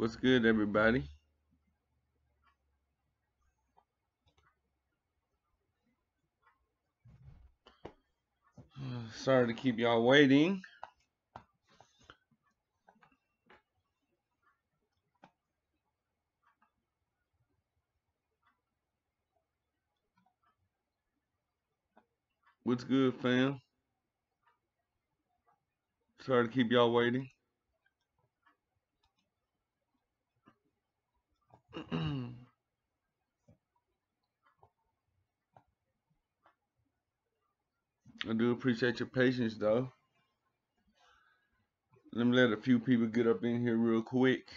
What's good, everybody? Sorry to keep y'all waiting. What's good, fam? Sorry to keep y'all waiting. I do appreciate your patience, though. Let me let a few people get up in here real quick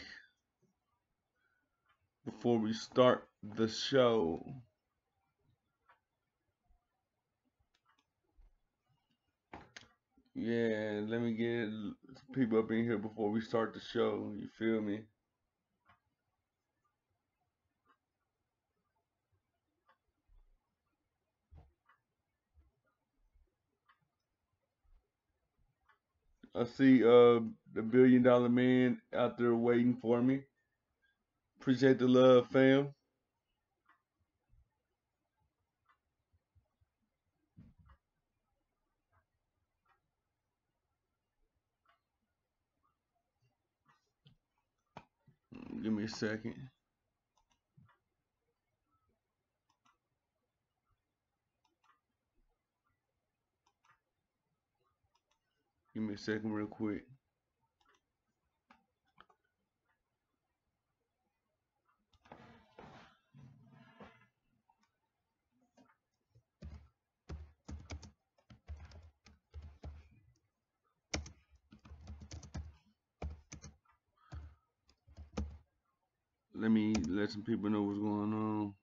before we start the show. Yeah, let me get people up in here before we start the show. You feel me? I see the $1 billion man out there waiting for me. Appreciate the love, fam. Give me a second. Give me a second, real quick. Let me let some people know what's going on.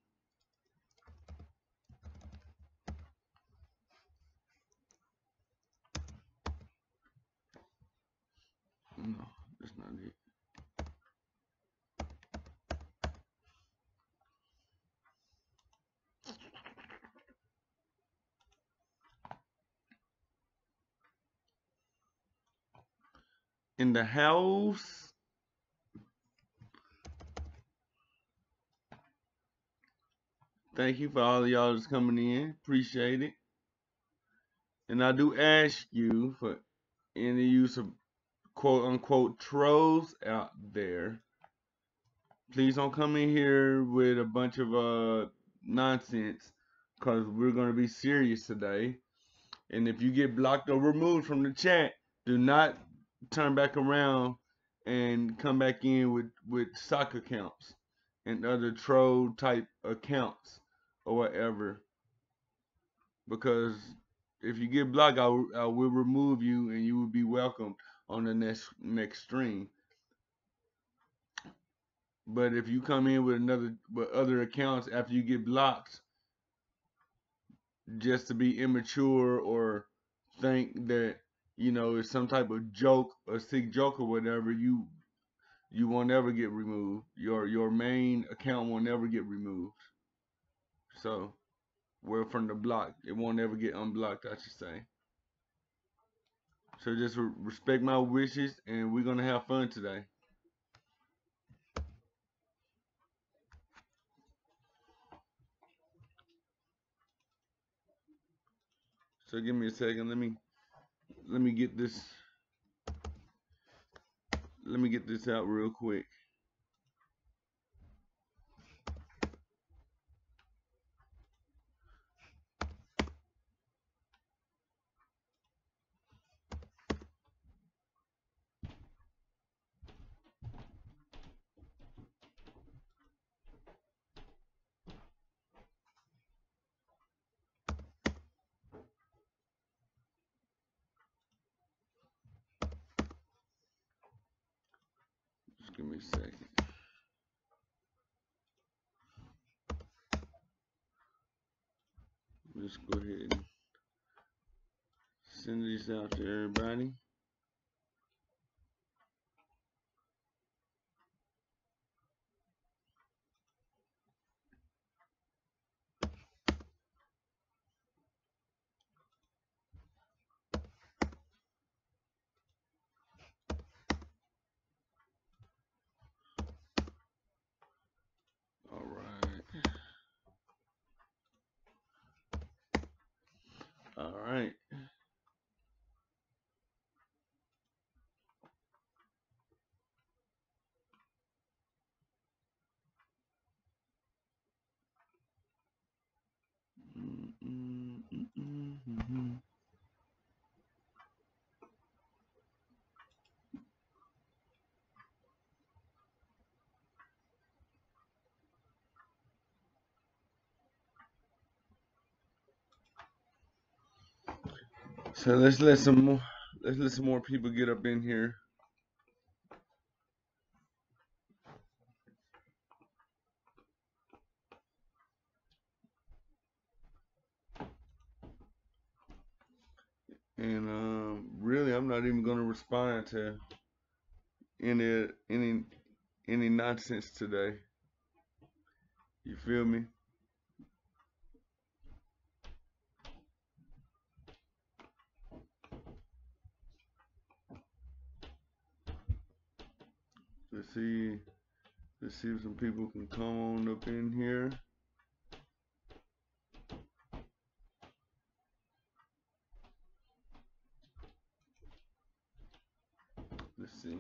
No, that's not it. In the house. Thank you for all of y'all that's coming in. Appreciate it. And I do ask you for any use of quote unquote trolls out there. Please don't come in here with a bunch of nonsense, because we're gonna be serious today. And if you get blocked or removed from the chat, do not turn back around and come back in with sock accounts and other troll type accounts or whatever. Because if you get blocked, I will remove you and you will be welcomed on the next stream. But if you come in with other accounts after you get blocked, just to be immature or think that it's some type of joke or sick joke or whatever, you won't ever get removed. Your main account won't ever get removed. So we're from the block. It won't ever get unblocked, I should say. So just respect my wishes, and we're gonna have fun today. So give me a second. Let me get this. Let me get this out real quick. Just give me a second. Let's go ahead and send this out to everybody. So let's let some more people get up in here. And really, I'm not even gonna respond to any any any nonsense today. You feel me? Let's see. Let's see if some people can come on up in here. Let's see.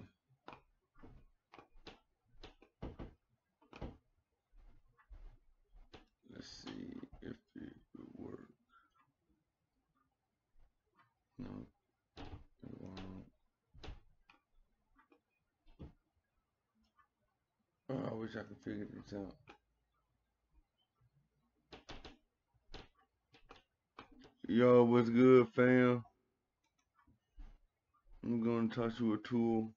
Let's see if it would work. No, it won't. Oh, I wish I could figure this out. Yo, what's good, fam? I'm gonna toss you a tool.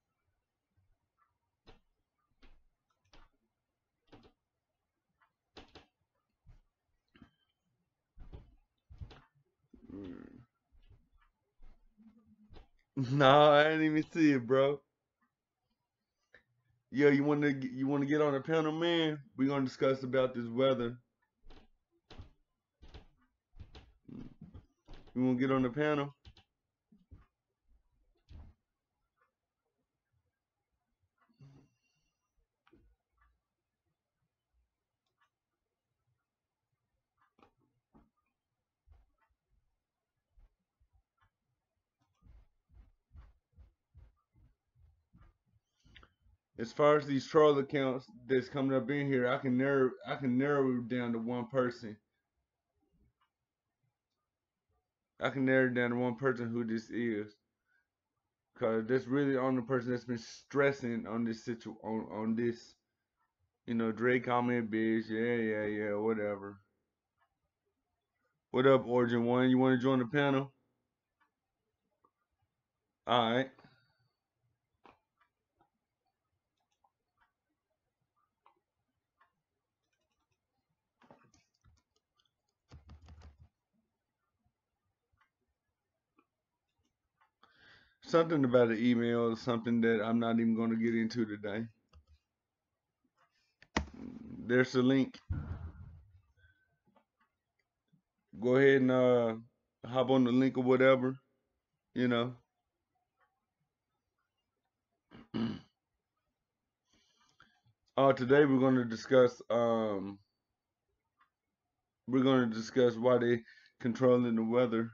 No, I didn't even see it, bro. Yo, you wanna get on the panel, man? We're gonna discuss about this weather. You wanna get on the panel? As far as these troll accounts that's coming up in here, I can narrow it down to one person. I can narrow it down to one person who this is. Cause that's really the only person that's been stressing on this on this. Drake comment bitch, yeah, whatever. What up, Origin One? You wanna join the panel? Alright. Something about an email, something that I'm not even gonna get into today. There's the link. Go ahead and hop on the link or whatever, you know. Today we're gonna discuss why they controlling the weather.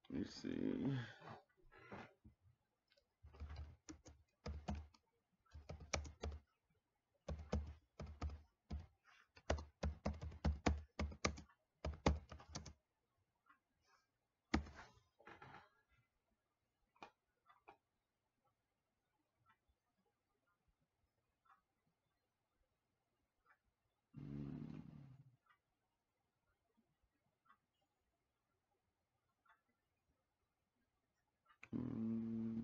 Let me see. Mm,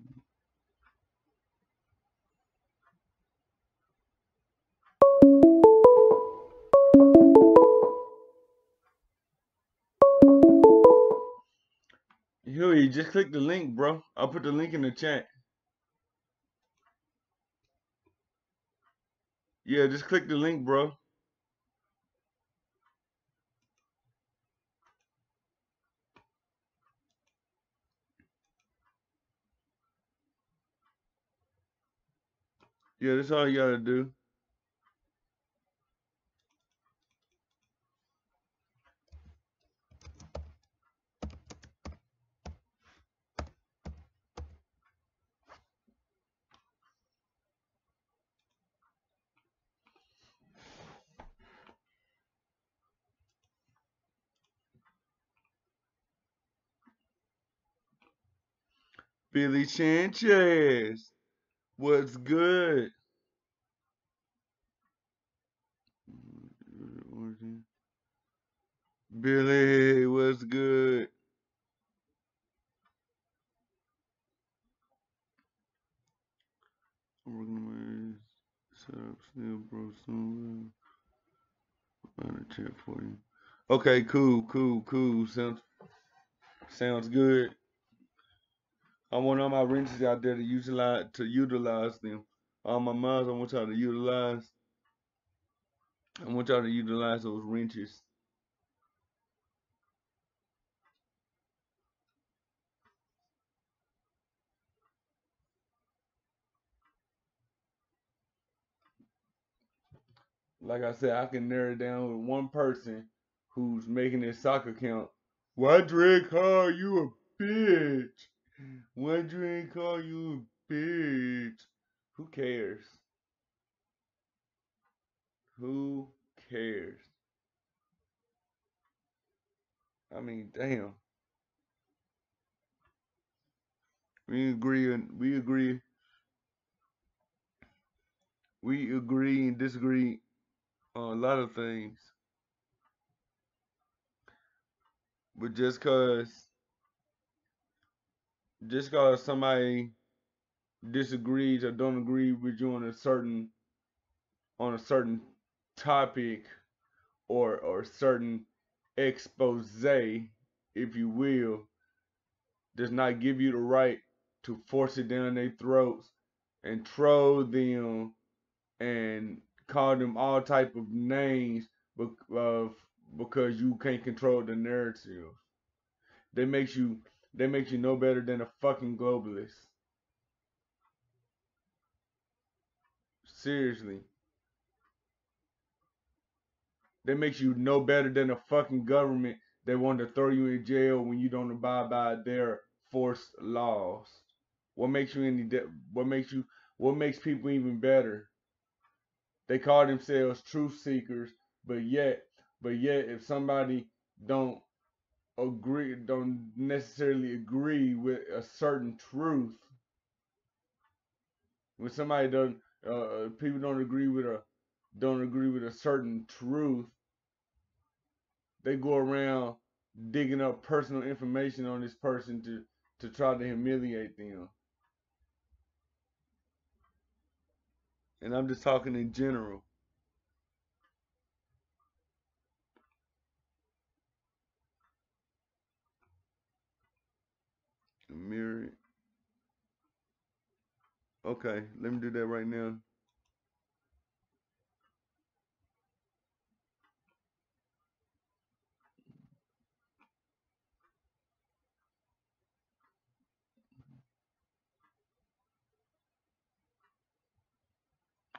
Huey, just click the link, bro. I'll put the link in the chat. Yeah, just click the link, bro. Yeah, that's all you gotta do. Billy Sanchez, what's good? Billy, what's good? Set up still bro soon. Find a chat for you. Okay, cool. Sounds good. I want all my wrenches out there to utilize them. All my moms, I want y'all to utilize those wrenches. Like I said, I can narrow it down with one person who's making his soccer account. Why Drake call you a bitch? Why Drake call you a bitch? Who cares? Who cares? I mean, damn. We agree and disagree on a lot of things. But just cause somebody disagrees or don't agree with you on a certain topic or certain expose, if you will, does not give you the right to force it down their throats and troll them and call them all type of names because you can't control the narrative. They makes you they makes you no better than a fucking globalist. Seriously. They makes you no better than a fucking government that want to throw you in jail when you don't abide by their forced laws. What makes you any what makes people even better? They call themselves truth seekers, but yet if somebody don't don't necessarily agree with a certain truth, when somebody don't people don't agree with a certain truth, they go around digging up personal information on this person to try to humiliate them. And I'm just talking in general. Mirror. Okay, let me do that right now.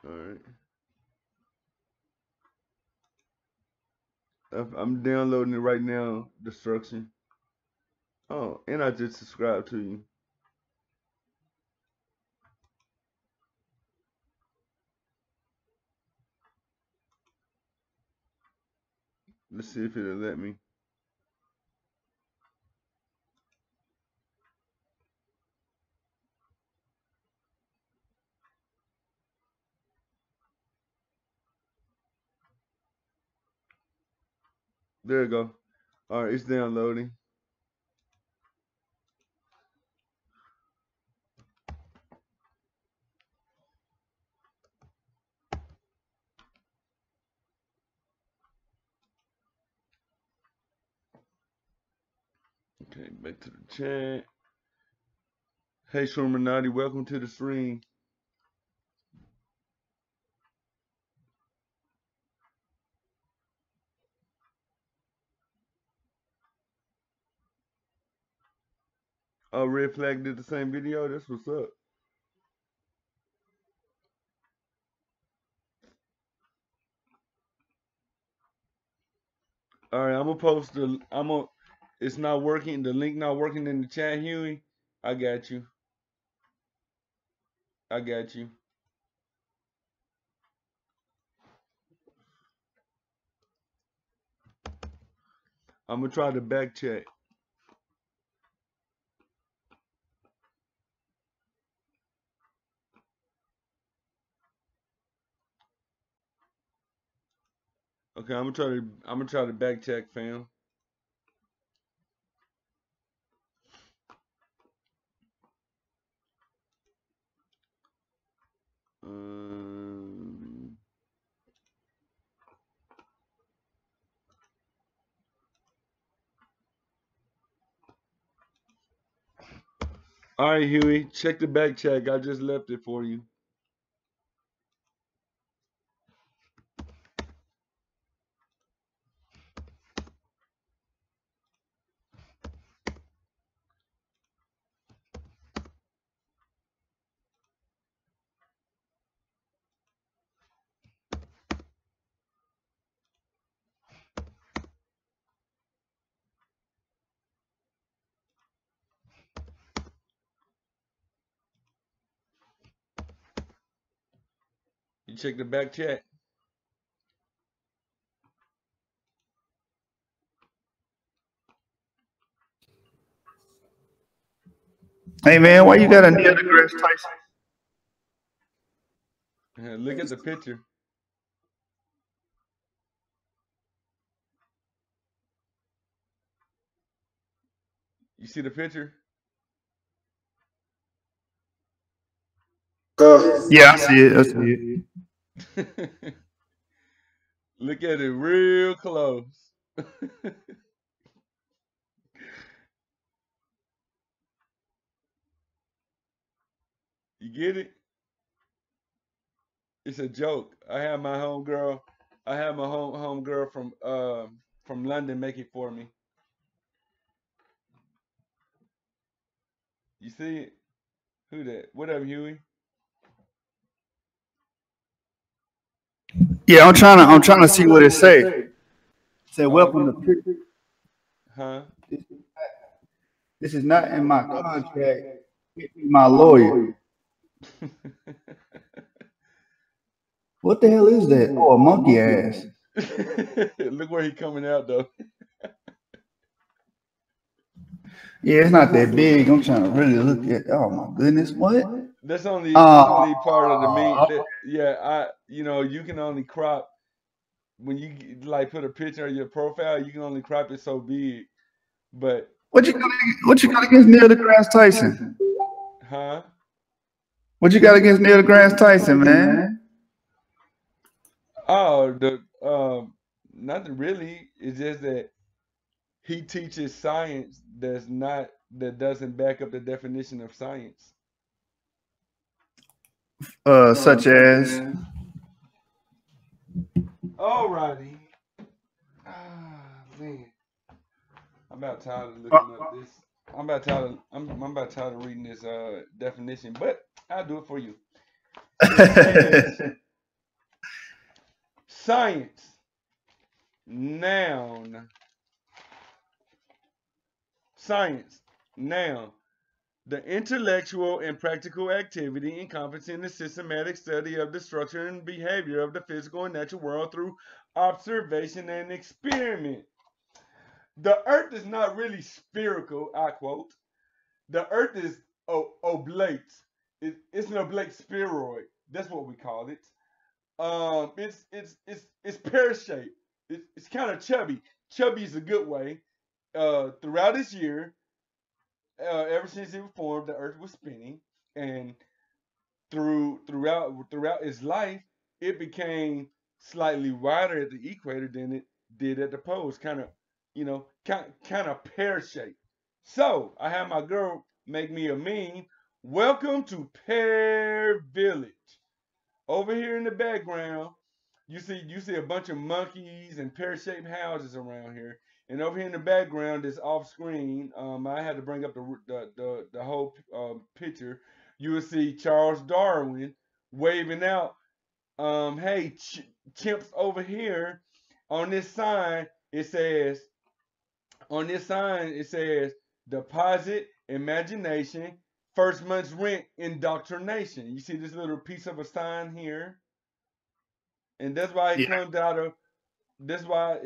All right. I'm downloading it right now. Destruction. Oh, and I just subscribed to you. Let's see if it'll let me. There you go. All right, it's downloading. Okay, back to the chat. Hey, Shurmanati, welcome to the stream. Oh, Red Flag did the same video. That's what's up. All right, I'm gonna post the. I'm gonna. It's not working. The link not working in the chat, Huey. I got you. I got you. I'm gonna try to back check. Okay, I'm gonna try to back check, fam. Um, all right, Huey, check the back check. I just left it for you. You check the back check. Hey man, why you got a Neil deGrasse Tyson? Look at the picture. You see the picture? Yeah, I see it. I see it. Look at it real close. You get it? It's a joke. I have my homegirl. I have my homegirl from London make it for me. You see it? Who that? What up, Huey? Yeah, I'm trying to see what it say. It say welcome to Pick. Huh? This is not in my contract. With my lawyer. What the hell is that? Oh, a monkey ass. Look where he coming out though. Yeah, it's not that big. I'm trying to really look at. Oh my goodness, what? That's only part of the Oh, mean. Yeah, you can only crop when you like put a picture of your profile. You can only crop it so big. But what you got against Neil deGrasse Tyson? huh? What you got against Neil deGrasse Tyson, man? Oh, the nothing really. It's just that he teaches science that doesn't back up the definition of science. Such as. Alrighty. Ah man, I'm about tired of looking up this. I'm about tired of reading this definition, but I'll do it for you. It says science, noun, science, noun. The intellectual and practical activity encompassing the systematic study of the structure and behavior of the physical and natural world through observation and experiment. The earth is not really spherical, I quote. The earth is oblate. It's an oblate spheroid. That's what we call it. It's pear shaped. It's kind of chubby. Chubby is a good way. Throughout this year, ever since it was formed, the Earth was spinning, and throughout its life, it became slightly wider at the equator than it did at the poles. Kind of pear shaped. So I had my girl make me a meme. Welcome to Pear Village. Over here in the background, you see a bunch of monkeys and pear-shaped houses around here. And over here in the background, is off screen. I had to bring up the whole picture. You will see Charles Darwin waving out, "Hey, chimps over here." On this sign, it says, deposit imagination, first month's rent indoctrination. You see this little piece of a sign here, and that's why it Yeah. comes out of. That's why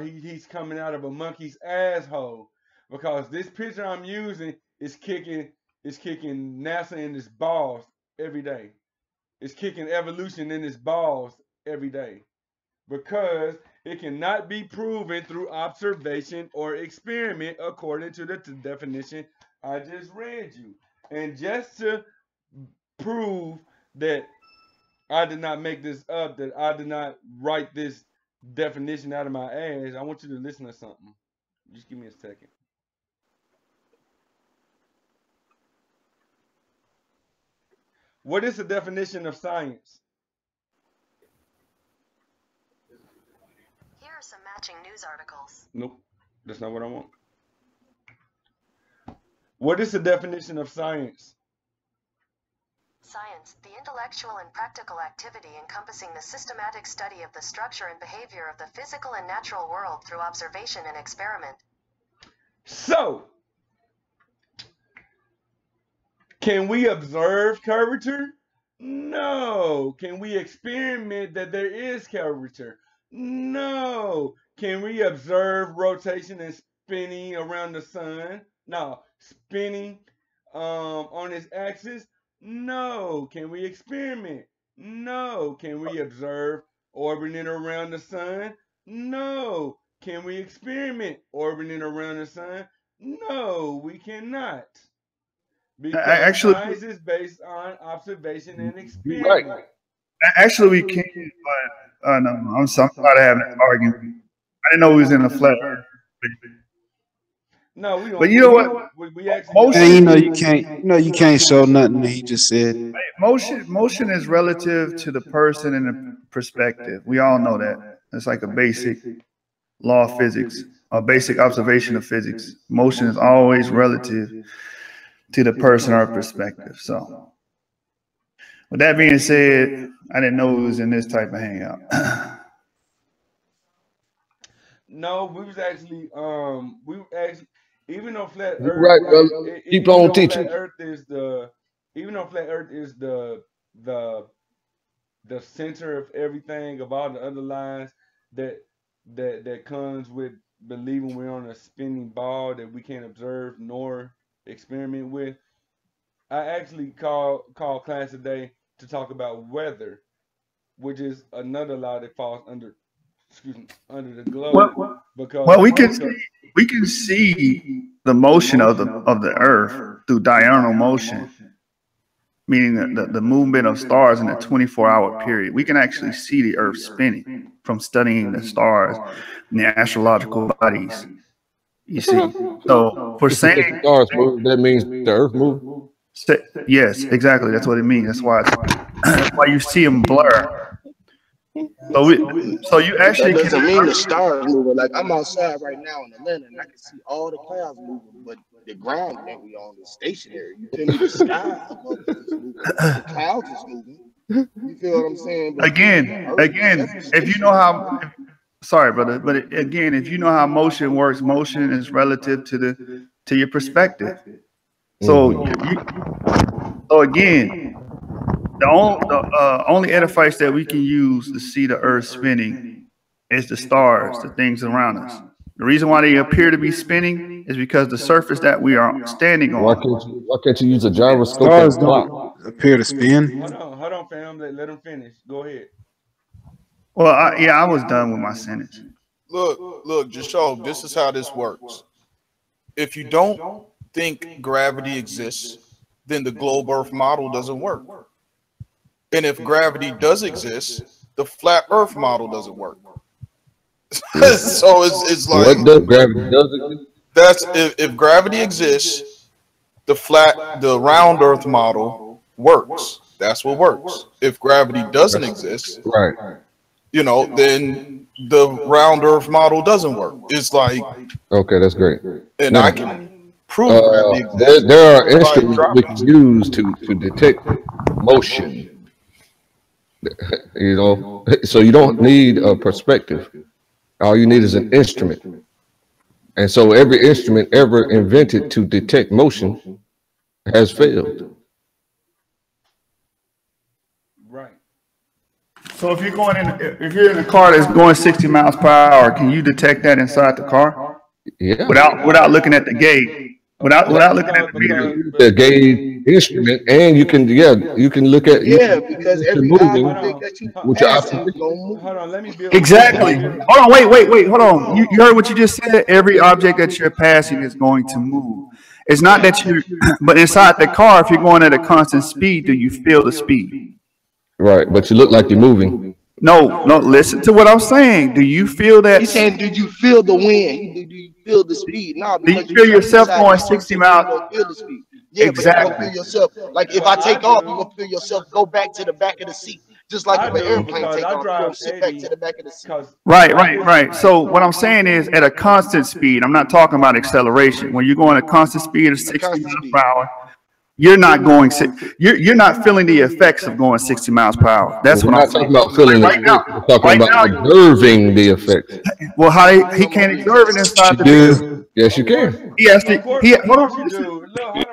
he's coming out of a monkey's asshole, because this picture I'm using is kicking NASA in his balls every day. It's kicking evolution in his balls every day, because It cannot be proven through observation or experiment according to the definition I just read you. And just to prove that I did not make this up, that I did not write this definition out of my ass, I want you to listen to something. Just give me a second. What is the definition of science? Here are some matching news articles. Nope, that's not what I want. What is the definition of science? Science, the intellectual and practical activity encompassing the systematic study of the structure and behavior of the physical and natural world through observation and experiment. So, can we observe curvature? No. Can we experiment that there is curvature? No. Can we observe rotation and spinning around the sun? No. Spinning on its axis? No. Can we experiment? No. Can we observe orbiting around the sun? No. Can we experiment orbiting around the sun? No, we cannot. Because science is based on observation and experiment. Right. Actually, we can, but no, I'm sorry about having an argument. I didn't know we was in a flat earth. No, we don't. But you know what? We actually. Motion, you can't show nothing that he just said. motion is relative to the person and the perspective. We all know that. It's like a basic law of physics, a basic observation of physics. Motion is always relative to the person or perspective. So, with that being said, I didn't know it was in this type of hangout. No, we were actually, even though flat Earth, Right, brother. Keep on teaching. Even though flat Earth is the center of everything, of all the other lines that comes with believing we're on a spinning ball that we can't observe nor experiment with. I actually called class today to talk about weather, which is another law that falls under the globe. Well, we can see the motion of the Earth through diurnal motion, meaning the movement of stars in a 24-hour period. We can actually see the Earth spinning from studying the stars and the astrological bodies. You see, so for saying stars move, that means the Earth moves. Yes, exactly. That's what it means. That's why you see them blur. So you actually that doesn't mean the stars moving. Like I'm outside right now in Atlanta and I can see all the clouds moving, but the ground that we on is stationary. You can the sky above us is moving. The clouds is moving. You feel what I'm saying? But again, if you know how. Sorry, brother, but again, if you know how motion works, motion is relative to your perspective. So, so again, the only edifice that we can use to see the Earth spinning is the stars, the things around us. The reason why they appear to be spinning is because the surface that we are standing on. Why can't you use a gyroscope? Stars don't appear to spin. Hold on, fam. Let them finish. Go ahead. Well, I was done with my sentence. Look, Jashaw, this is how this works. If you don't think gravity exists, then the globe Earth model doesn't work. And if gravity does exist, the flat Earth model doesn't work. So it's like what does gravity does exist? That's if gravity exists, the round Earth model works. That's what works. If gravity doesn't exist, right, then the round Earth model doesn't work. It's like, okay, that's great. And now, I can prove gravity exists. There are instruments we can use to detect motion. So you don't need a perspective. All you need is an instrument. And so every instrument ever invented to detect motion has failed. Right. So if you're in a car that's going 60 miles per hour, can you detect that inside the car? Yeah. Without looking at the gate. Of course, without looking at the meter. The gauge instrument, and you can look at Yeah, because every moving hold object on, that you with your passing opposition. gonna move. hold on. Let me build. Exactly. Hold on, wait. Hold on. You heard what you just said? Every object that you're passing is going to move. It's not that you're, but inside the car, if you're going at a constant speed, do you feel the speed? Right, but you look like you're moving. No. Listen to what I'm saying. Do you feel that? He's saying, did you feel the wind? Do you feel the speed? No, Do you because you feel jumped yourself inside the going car, 60 so you ain't miles? gonna feel the speed. Yeah, but you're gonna Exactly. feel yourself. Like if Well, I I take off, you're do. gonna feel yourself go back to the back of the seat. Just like I if an do airplane because take I off, you're drive gonna sit back to 80. the back of the seat. Cause Right. listen, So what I'm saying is at a constant speed, I'm not talking about acceleration. When you're going at a constant speed of A 60 constant miles speed. per hour, you're not going, you're not feeling the effects of going 60 miles per hour. That's We're what I'm not talking saying. about Like feeling right now, it. We're talking right about now, observing the effects. well, how How he you can't observe observe it it? inside You the do. vehicle. Yes, you of course, can. He has to, of hold on, course you listen. do. Look, You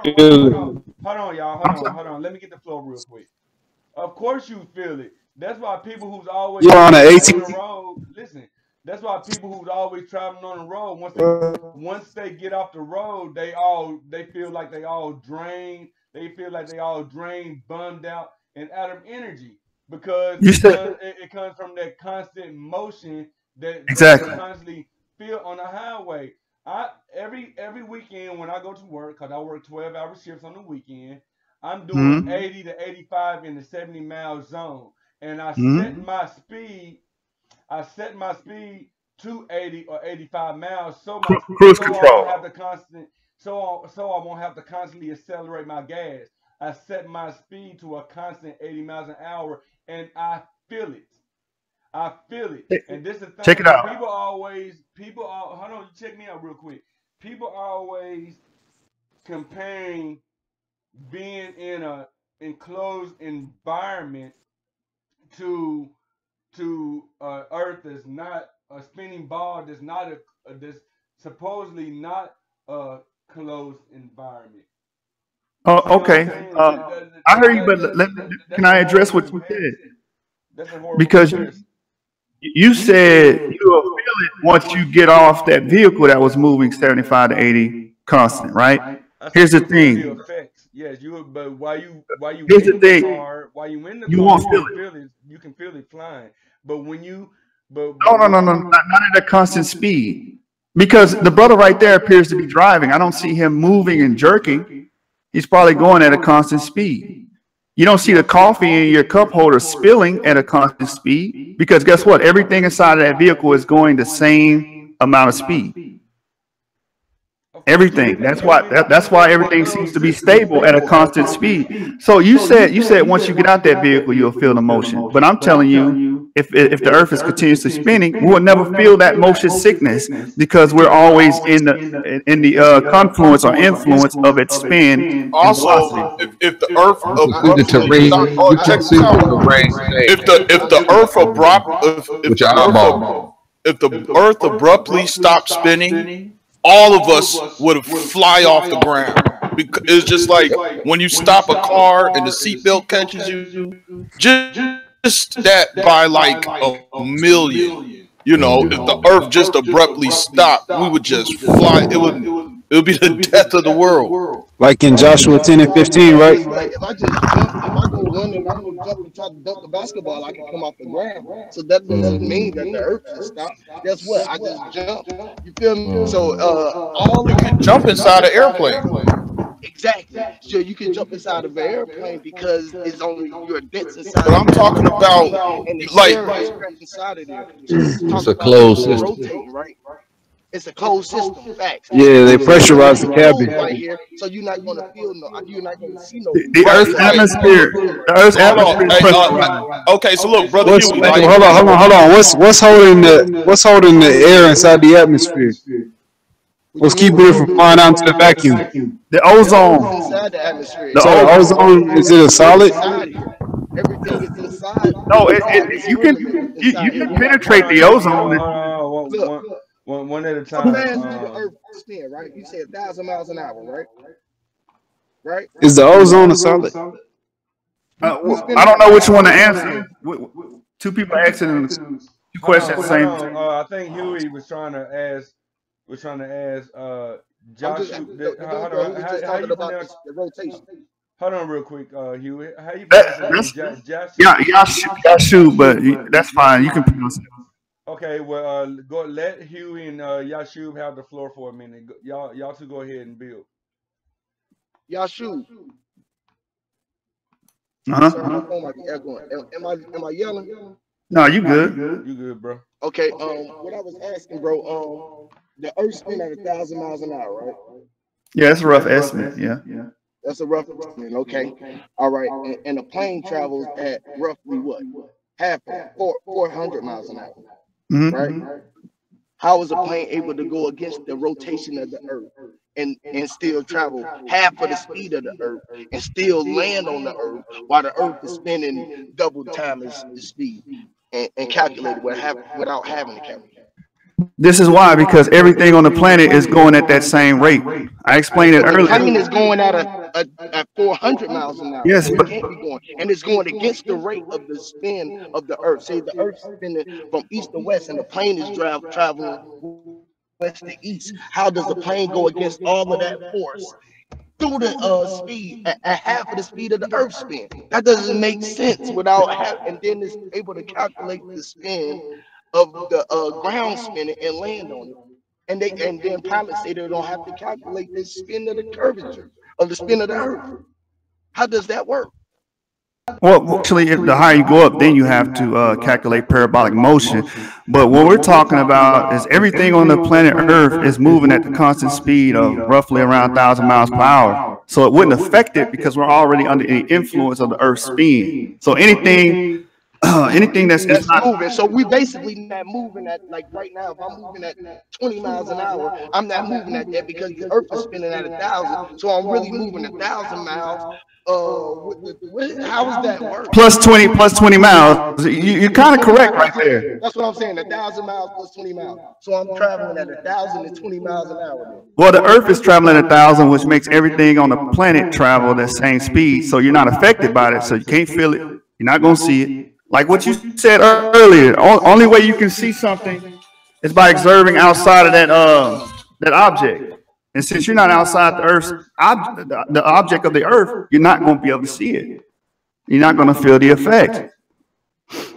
hold on, y'all. I'm sorry. Hold on. Let me get the flow real quick. Of course you feel it. That's why people who's always You're on an traveling on the 18. road, listen. That's why people who's always traveling on the road, once they get off the road, they feel like they all drained. They feel like they all drained, bummed out, and out of energy because You said it comes from that constant motion that they exactly. constantly feel on the highway. I every weekend when I go to work, cause I work 12-hour shifts on the weekend, I'm doing Hmm. 80 to 85 in the 70-mile zone, and Hmm. I set my speed to 80 or 85 miles, Cruise so I won't control. have to so I won't have to constantly accelerate my gas. I set my speed to a constant 80 miles an hour, and I feel it. I feel it. And this is the Check it thing. out. Hold on, you check me out real quick. People are always comparing being in a enclosed environment to Earth is not a spinning ball. That's not that's supposedly not a closed environment. You see what I'm Okay. saying? I hear you, but can That's a I address horrible what you said? comparison. That's a horrible Because comparison. you said you will feel it once you get off that vehicle that was moving 75 to 80 constant, right? I said Here's the you'll feel the thing. effects. Yes, you. But Here's the thing. while you in the You car, won't you feel can it. feel it. You can feel it flying. But when you, No, but no, when no, no, not at a constant speed. Because the brother right there appears to be driving. I don't see him moving and jerking. He's probably going at a constant speed. You don't see the coffee in your cup holder spilling at a constant speed because guess what? Everything inside of that vehicle is going the same amount of speed. of course Everything. That's why everything seems to be stable at a constant speed. So you said once you get out that vehicle, you'll feel the motion. But I'm telling you, if the Earth is continuously spinning, we will never feel that motion sickness because we're always in the confluence or influence of its spin and Also, velocity. if the Earth You can see the abruptly stop, terrain. oh, You can check see this the out. terrain If with the your Earth eyeball. if the Earth abruptly stopped spinning, all of us would fly off the ground. Because it's just like when you stop a car and the seatbelt catches you, just that by like a million. You know, if the Earth just abruptly stopped, we would just fly. It would be the death of the world. Like in Joshua 10 and So 15, right? it's like if I just jump, if I go run and I go jump and try to dunk the basketball, I can come off the ground. So that doesn't mean that the earth just stopped. Guess what? I just jumped. You feel me? So all You of can you jump inside an airplane. exactly. So you can jump inside of an airplane because it's only your debts But inside I'm of the talking about plane and the like air is trapped inside of there. So when you It's talk a about closed people system. rotating, right? It's a closed system, facts. Yeah, they So it's gonna pressurize be the closed cabin. right here, so you're not gonna feel no, you're not gonna see no The movement Earth's right, because right. atmosphere, the Earth's Hold atmosphere on. is Hey, pressurized. okay, so look, brother What's Huey, hold like on, hold on. What's holding the air inside the atmosphere? what What's you mean? keeping it from flying out into the vacuum? The The ozone ozone, inside the atmosphere. the So the ozone. ozone, is it a It's solid? inside here. Everything is inside. No, It's all you can discriminate with you inside here. can You're not Hold penetrate on, the y'all. Hold ozone. on, hold on, hold look. on. One at a How time. fast do the Earth spin? Right? You say 1,000 miles an hour, right? Right? Is the ozone a solid? We spin I at don't know which one to 1,000 miles an answer. hour. Two people asking two Hold questions at on, the hold same on. time. I think Huey was trying to ask I'm just Joshua, the one hold girl who on. was just How talking you about pronounce? the rotation. Hold on, real quick, Huey. How you pronounce your name? That's yeah, Joshua? Yashu, but that's fine. You can pronounce it. Okay, well, go let Huey and Yashub have the floor for a minute. Y'all two go ahead and build. Yashu, sorry, my Uh-huh. phone might be echoing. Am I yelling? No, you good. You good, bro? Okay. What I was asking, bro. The Earth spin at 1,000 miles an hour, right? Yeah, it's a rough estimate. Yeah. That's a rough estimate. Okay. All right. And a plane travels at roughly what? Half of that, 400 miles an hour, right? Mm-hmm. How is a plane able to go against the rotation of the Earth and still travel half of the speed of the Earth and still land on the Earth while the Earth is spinning double time as the speed and calculate it without having to calculate? This is why, because everything on the planet is going at that same rate. I explained it But the plane is earlier. going at 400 miles an hour, Yes, so it but can't be going, and it's going against the rate of the spin of the Earth. Say the Earth's spinning from east to west, and the plane is traveling west to east. How does the plane go against all of that force through the speed at half of the speed of the Earth spin? That doesn't make sense without and then it's able to calculate the spin of the ground spinning and land on it. And then pilots say they don't have to calculate the spin of the curvature of the spin of the Earth. How does that work? well, actually, if the higher you go up, then you have to calculate parabolic motion. But what we're talking about is everything on the planet Earth is moving at the constant speed of roughly around 1,000 miles per hour. So it wouldn't affect it because we're already under the influence of the Earth's spin. So anything that's it's That's not. moving. So we basically not moving at, like right now. If I'm moving at 20 miles an hour, I'm not moving at that because the Earth is spinning at 1,000. So I'm really moving 1,000 miles. How does that work? Plus 20 miles. You're Plus kind of 20 correct miles. right there. That's what I'm saying. 1,000 miles plus 20 miles. So I'm traveling at 1,020 miles an hour then. Well, the Earth is traveling 1,000, which makes everything on the planet travel that same speed. So you're not affected by it. So you can't feel it. You're not going to see it. Like what you said earlier, only way you can see something is by observing outside of that object. And since you're not outside the Earth's the object of the Earth, you're not going to be able to see it. You're not going to feel the effect.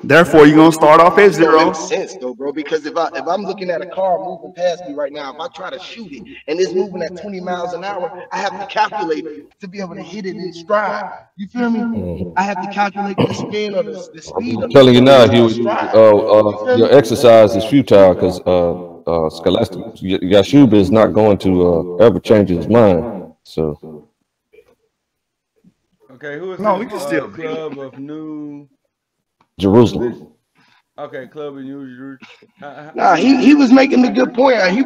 Therefore, you're going to start off That at just don't make zero. sense though, bro. Because if I'm looking at a car moving past me right now, if I try to shoot it and it's moving at 20 miles an hour, I have to calculate it to be able to hit it in stride. You feel me? I have to calculate the spin or the speed I'm of it telling you to now, hit it in Huey, stride. You feel me? your exercise is futile because Scholastic Yashub is not going to ever change his mind. So Okay, who is No, this? we can still build. Club of New. This. Jerusalem. Okay, Club of New Jerusalem. Nah, he was making a good point. He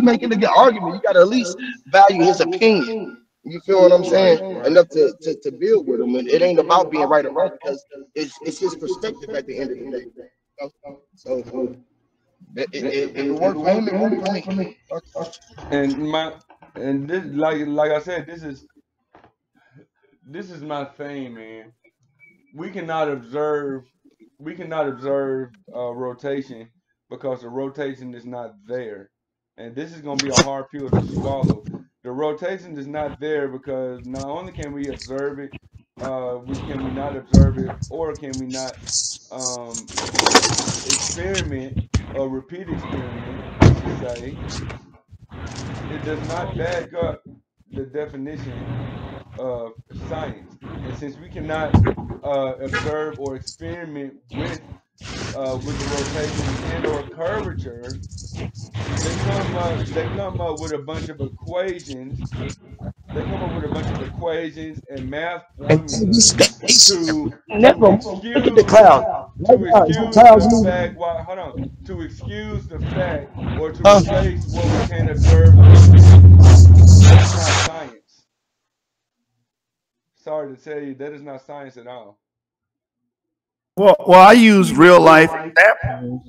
making a good argument. You gotta at least value his opinion. You feel what I'm saying? Right, right. Enough to build with him. And it ain't about being right or wrong because it's his perspective at the end of the day. So if it worked for him, it worked for me. And this, like I said, this is my thing, man. We cannot observe rotation because the rotation is not there, and this is going to be a hard pill to swallow. The rotation is not there because not only can we observe it, we not observe it, or can we not um, experiment or repeat experiment, I should say. It does not back up the definition of science, and since we cannot observe or experiment with the rotation and or curvature, they come up with a bunch of equations. They come up with a bunch of equations and math And this formulas to never look at the excuse clouds. Right now, is the clouds the moving? fact why hold on to excuse the fact or to Huh? replace what we can't observe or experience. That is not science. Sorry to tell you, that is not science at all. Well, I use real life examples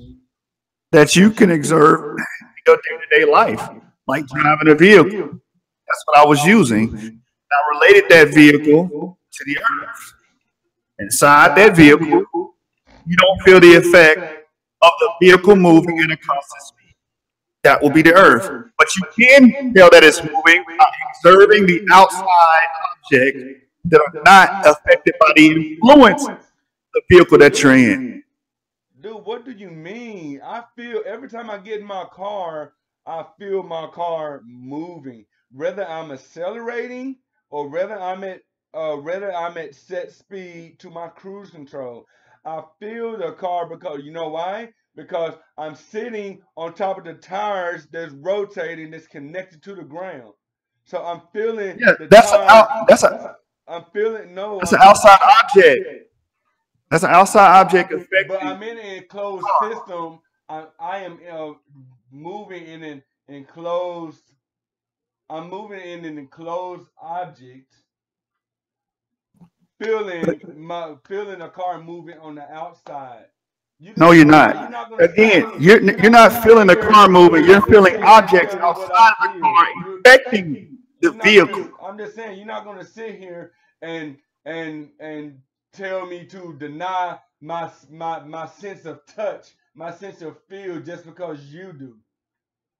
that you can observe in your day-to-day life, like driving a vehicle. That's what I was using. I related that vehicle to the earth. Inside that vehicle, you don't feel the effect of the vehicle moving at a constant speed. That will be the Earth. But you can tell that it's moving by observing the outside objects that are not affected by the influence of the vehicle that you're in. Dude, what do you mean? I feel every time I get in my car, I feel my car moving. Whether I'm accelerating or whether I'm at set speed to my cruise control. I feel the car because you know why? Because I'm sitting on top of the tires that's rotating, that's connected to the ground. So I'm feeling Yeah, the that's tires. I'm feeling no, an outside object. That's an outside object but affecting. I'm in an enclosed system. I am moving in an enclosed. I'm moving in an enclosed object, feeling a car moving on the outside. You No, just you're told me that you're not. not gonna Again, sit. you're not feeling the car moving. You're feeling objects Tell me what I outside of the feel. car affecting the You're not vehicle. gonna. I'm just saying you're not gonna sit here and tell me to deny my sense of touch, my sense of feel just because you do.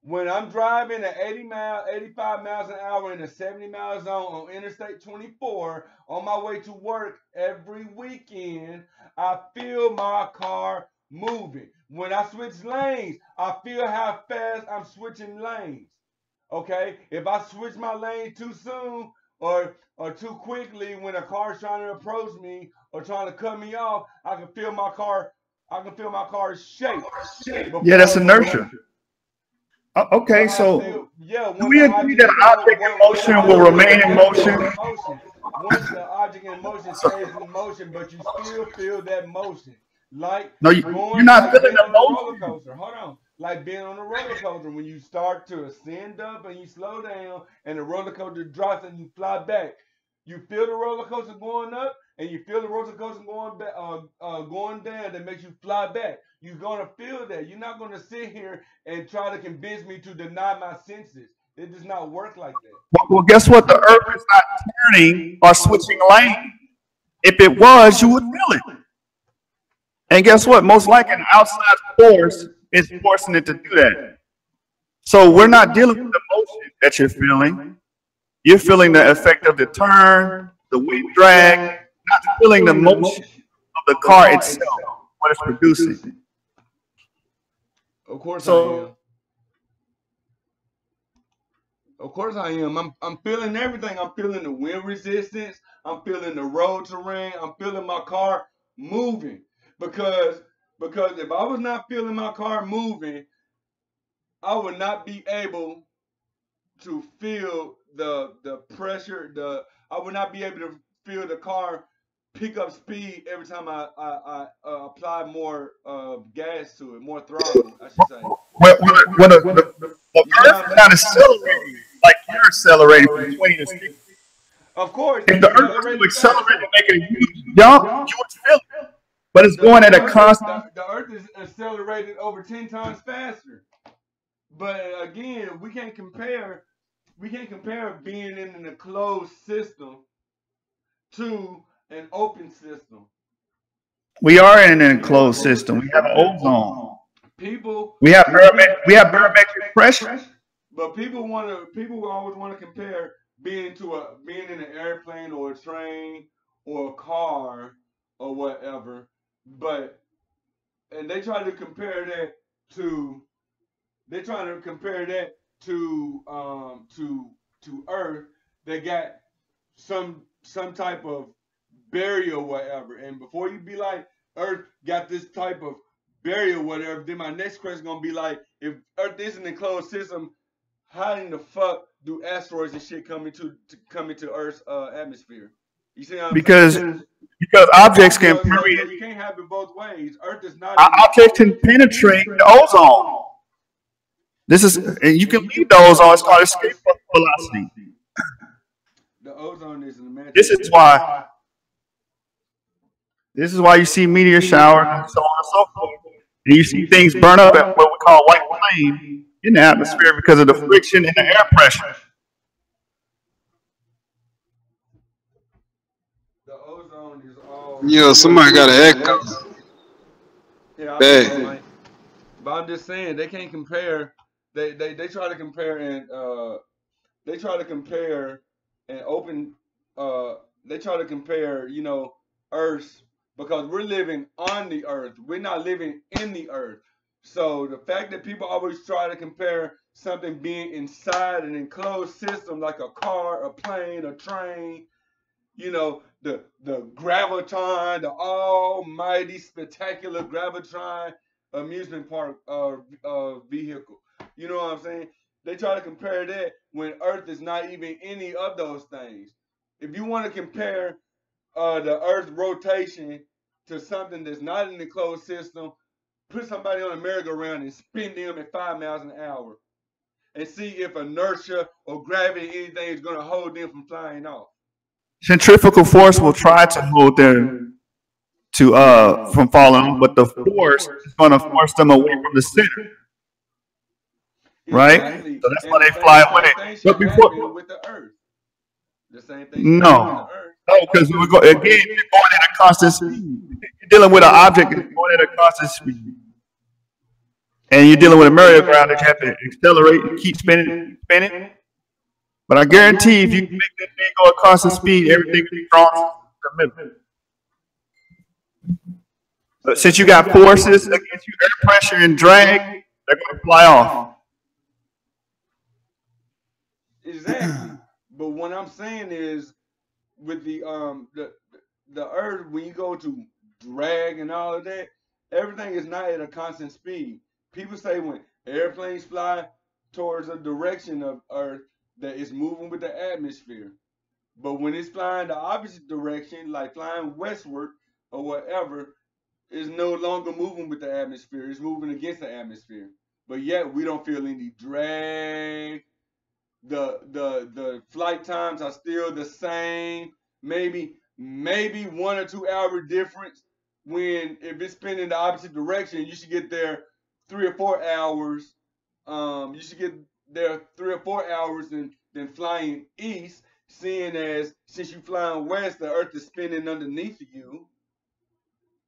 When I'm driving at 85 miles an hour in a 70-mile zone on Interstate 24 on my way to work every weekend, I feel my car moving. When I switch lanes, I feel how fast I'm switching lanes. Okay, if I switch my lane too soon or too quickly when a car's trying to approach me or trying to cut me off, I can feel my car. I can feel my car shake Yeah, that's before inertia. Okay, but I so still, yeah, do once we the agree object that in an object in once the motion will object remain in stays motion? in motion, once the object in motion stays in motion, but you still feel that motion, like No, you're not like feeling being the on a roller motion. coaster. Hold on, like being on a roller coaster when you start to ascend up and you slow down, and the roller coaster drops and you fly back. You feel the roller coaster going up, and you feel the roller coaster going back, going down. That makes you fly back. You're gonna feel that. You're not gonna sit here and try to convince me to deny my senses. It does not work like that. Well, guess what? The Earth is not turning or switching lanes. If it was, you would feel it. And guess what? Most likely, an outside force is forcing it to do that. So we're not dealing with the motion that you're feeling. You're feeling the effect of the turn, the weight drag, not feeling the motion of the car itself, what it's producing. Of course I So am. Of course I am. I'm feeling everything. I'm feeling the wind resistance. I'm feeling the road terrain. I'm feeling my car moving. Because because if I was not feeling my car moving, I would not be able to feel the pressure. I would not be able to feel the car pick up speed every time I apply more gas to it, more throttle, I should say. the You see Earth what I'm is not saying? accelerating like you're accelerating from 20 to 60. Of course, If it's the Earth was to accelerating accelerate faster. and make a huge jump, you would feel it. But it's going at a constant. The Earth is accelerated over 10 times faster. But again, we can't compare being in an enclosed system to an open system. We are in an enclosed system. We have ozone. People We have people we have barometric pressure. but people always want to compare being in an airplane or a train or a car or whatever. But and to they try to compare that to Earth. They got some type of barrier or whatever. And before you be like, Earth got this type of barrier or whatever, then my next question is gonna be like, if Earth is an enclosed system, how in the fuck do asteroids and shit come into Earth's atmosphere? You see what I'm saying? Because objects can So permeate, you can't have it both ways. Earth is not an objects can penetrate the ozone. This is, and you can leave the ozone. It's called escape velocity. the ozone is an This is imaginary. why. This is why you see meteor showers and so on and so forth. And you see things burn up at what we call white flame in the atmosphere because of the friction and the air pressure. The ozone is all. Yo, somebody got an echo. Yeah, I feel Bad. it, Mike. But I'm just saying they can't compare they try to compare they try to compare and open they try to compare, you know, Earth, because we're living on the Earth. We're not living in the Earth. So the fact that people always try to compare something being inside an enclosed system like a car, a plane, a train, you know, the graviton, the almighty spectacular gravitron amusement park vehicle. You know what I'm saying? They try to compare that when Earth is not even any of those things. If you want to compare the Earth's rotation to something that's not in the closed system, put somebody on a merry-go-round and spin them at 5 miles an hour and see if inertia or gravity, anything, is going to hold them from flying off. Centrifugal force will try to hold them to from falling, but the force is going to force them away from the center, right? Exactly. So that's why And they fly same away. thing But should happen before, with the Earth. The same thing should happen with the no, Earth. no, because we go again. You're going at a constant speed. You're dealing with an object that's going at a constant speed, and you're dealing with a merry-go-round that you have to accelerate and keep spinning, keep spinning. But I guarantee, if you can make that thing go at constant speed, everything will be drawn to the middle. But since you got forces against you, air pressure and drag, they're going to fly off. Exactly. But what I'm saying is, with the Earth, when you go to drag and all of that, everything is not at a constant speed. People say when airplanes fly towards a direction of Earth, that it's moving with the atmosphere. But when it's flying the opposite direction, like flying westward or whatever, it's no longer moving with the atmosphere. It's moving against the atmosphere. But yet we don't feel any drag. The flight times are still the same. Maybe 1 or 2 hour difference. When if it's spinning the opposite direction, you should get there 3 or 4 hours. You should get there 3 or 4 hours than flying east. Seeing as since you flying west, the Earth is spinning underneath you.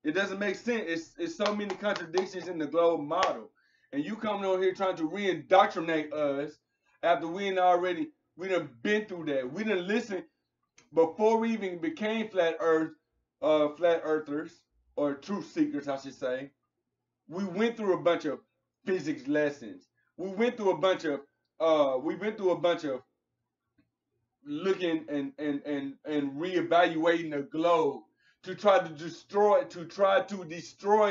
It doesn't make sense. It's so many contradictions in the globe model, and you coming over here trying to re-indoctrinate us after we done been through that. We done listened before we even became flat earthers or truth seekers, I should say. We went through a bunch of physics lessons. We went through a bunch of looking and reevaluating the globe to try to destroy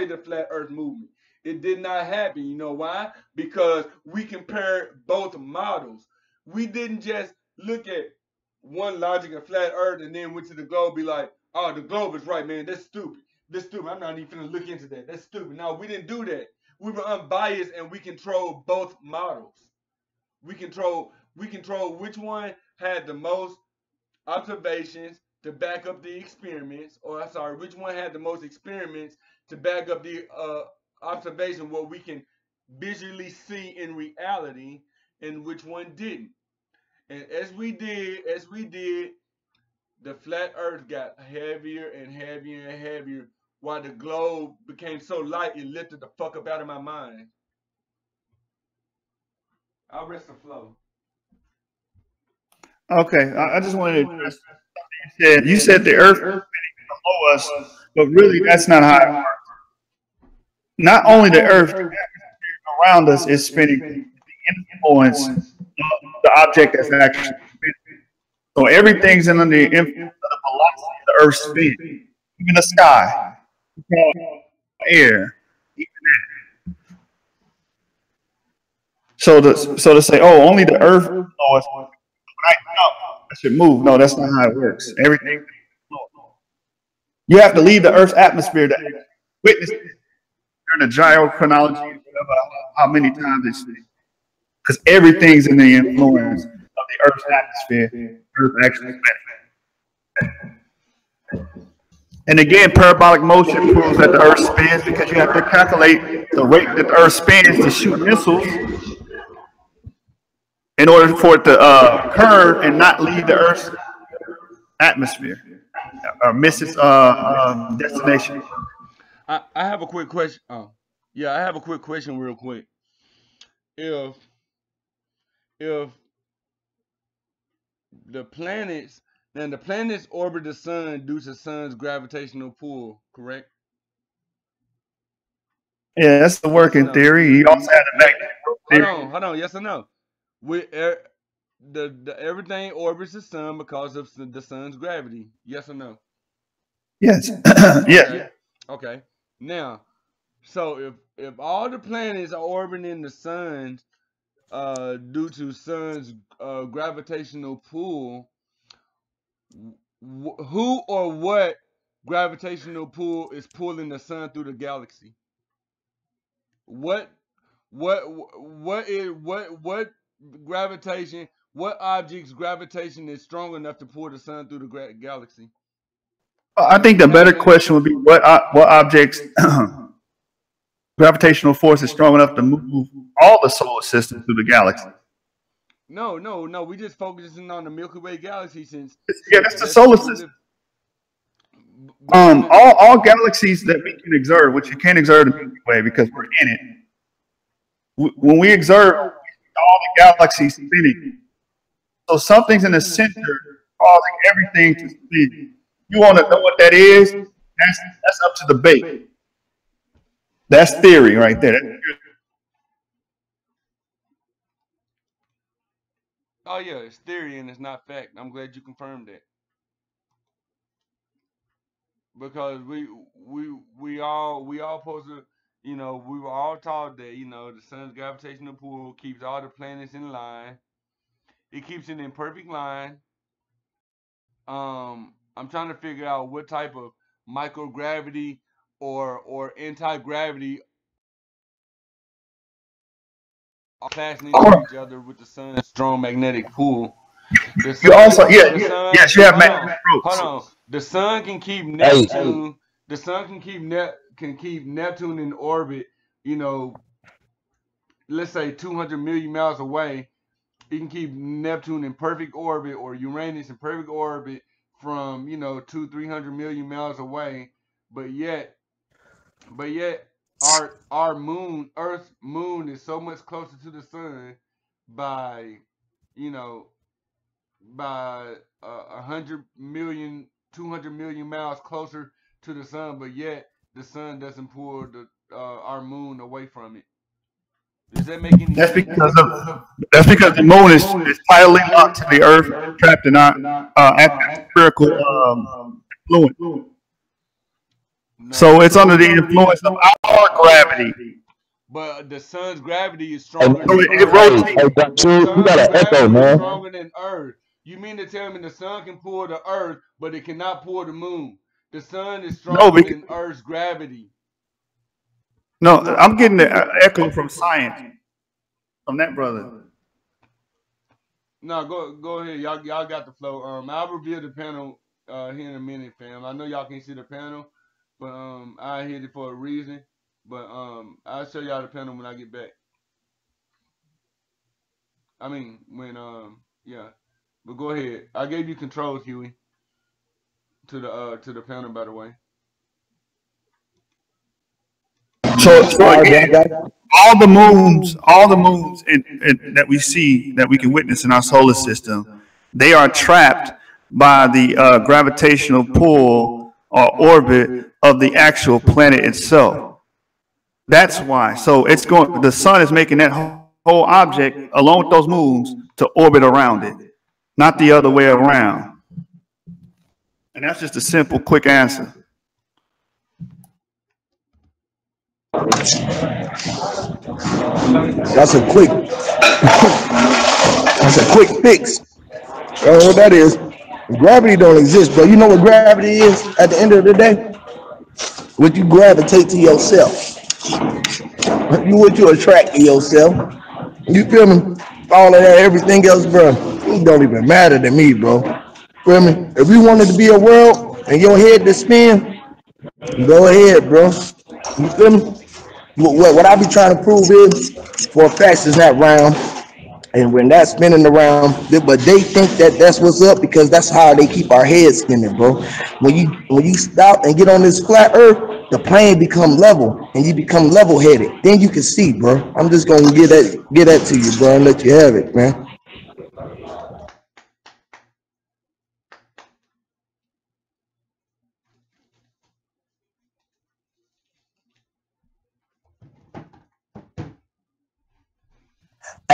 the flat earth movement. It did not happen. You know why? Because we compared both models. We didn't just look at one logic of flat earth and then went to the globe, be like, oh, the globe is right, man. That's stupid. That's stupid. I'm not even gonna look into that. That's stupid. No, we didn't do that. We were unbiased and we controlled both models. We control which one had the most observations to back up the experiments, or I'm sorry, which one had the most experiments to back up the observation, what we can visually see in reality, and which one didn't. And as we did, the flat Earth got heavier and heavier and heavier, while the globe became so light it lifted the fuck up out of my mind. I'll rest the flow. Okay, I just wanted to address. You said the Earth is spinning below us, but really that's not how it works. Not only the Earth, the atmosphere around us is spinning. The influence of the object that's actually spinning. So everything's under the influence of the velocity of the Earth spin. Even the sky, air. So to say, oh, only the Earth knows right now I should move. No, that's not how it works. Everything you have to leave the Earth's atmosphere to witness it during the gyrochronology, whatever, how many times it's because everything's in the influence of the Earth's atmosphere. Earth actually spins. And again, parabolic motion proves that the Earth spins because you have to calculate the rate that the Earth spins to shoot missiles in order for it to curve and not leave the Earth's atmosphere or miss its destination. I have a quick question. Oh, yeah, I have a quick question, real quick. If if the planets then the planets orbit the sun due to the sun's gravitational pull, correct? Yeah, that's the Yes or working no? theory. You also have the Yeah. magnetic theory. Hold on. Yes or no? We the everything orbits the sun because of the sun's gravity. Yes or no? Yes. Yes. Okay. Okay. Now, so if all the planets are orbiting the sun due to sun's gravitational pull, who or what gravitational pull is pulling the sun through the galaxy? What what gravitation? What object's gravitation is strong enough to pull the sun through the galaxy? I think the better question would be what objects gravitational force is strong enough to move all the solar system through the galaxy. No. We just focusing on the Milky Way galaxy Yeah, that's the solar system. But All galaxies that we can observe, which you can't observe the Milky Way because we're in it. When we observe all the galaxies spinning, so something's in the center causing everything to spin. You want to know what that is? That's up to debate. That's theory right there. oh yeah, it's theory and it's not fact. I'm glad you confirmed that because we all supposed to, we were all taught that the sun's gravitational pull keeps all the planets in line. It keeps it in perfect line. I'm trying to figure out what type of microgravity or anti-gravity are clashing into each other with the sun's strong magnetic pull. The sun, You also, the sun. yes, you have Hold on, magnetic hold ropes. on. The sun can keep Hey, Neptune. The sun can keep Neptune in orbit. You know, let's say 200 million miles away. It can keep Neptune in perfect orbit or Uranus in perfect orbit from 200-300 million miles away. But yet, our moon, Earth's moon, is so much closer to the sun by you know by 100 million, 200 million miles closer to the sun, but yet the sun doesn't pull our moon away from it. Does that make any That's sense? because of that's because the moon is tightly locked to the Earth, trapped in our atmospherical influence. No, So it's under the influence of our gravity. but the sun's gravity is hey, stronger So than it Earth. rotates. The you got sun's an echo, gravity is man. stronger than Earth. You mean to tell me the sun can pull the Earth, but it cannot pull the moon? The sun is No, stronger than Earth's gravity. no, I'm getting the echo from science from that brother. No, go ahead. Y'all got the flow. I'll reveal the panel here in a minute, fam. I know y'all can't see the panel, but I hit it for a reason. But I'll show y'all the panel when I get back. I mean when yeah. But go ahead. I gave you controls, Huey, to the panel, by the way. So again, all the moons that we see that we can witness in our solar system, they are trapped by the gravitational pull or orbit of the actual planet itself. That's why. So it's going. The sun is making that whole object along with those moons to orbit around it, not the other way around. And that's just a simple, quick answer. That's a quick. That's a quick fix. What that is? Gravity don't exist, bro. You know what gravity is? At the end of the day, what you gravitate to yourself. What you attract to yourself. You feel me? All of that, everything else, bro. It don't even matter to me, bro. Feel me? If you wanted to be a world and your head to spin, go ahead, bro. You feel me? What I be trying to prove is, for a fact, is not round. And when that's spinning around, but they think that that's what's up because that's how they keep our heads spinning, bro. When you stop and get on this flat earth, the plane become level and you become level headed. Then you can see, bro. I'm just gonna get that to you, bro, and let you have it, man.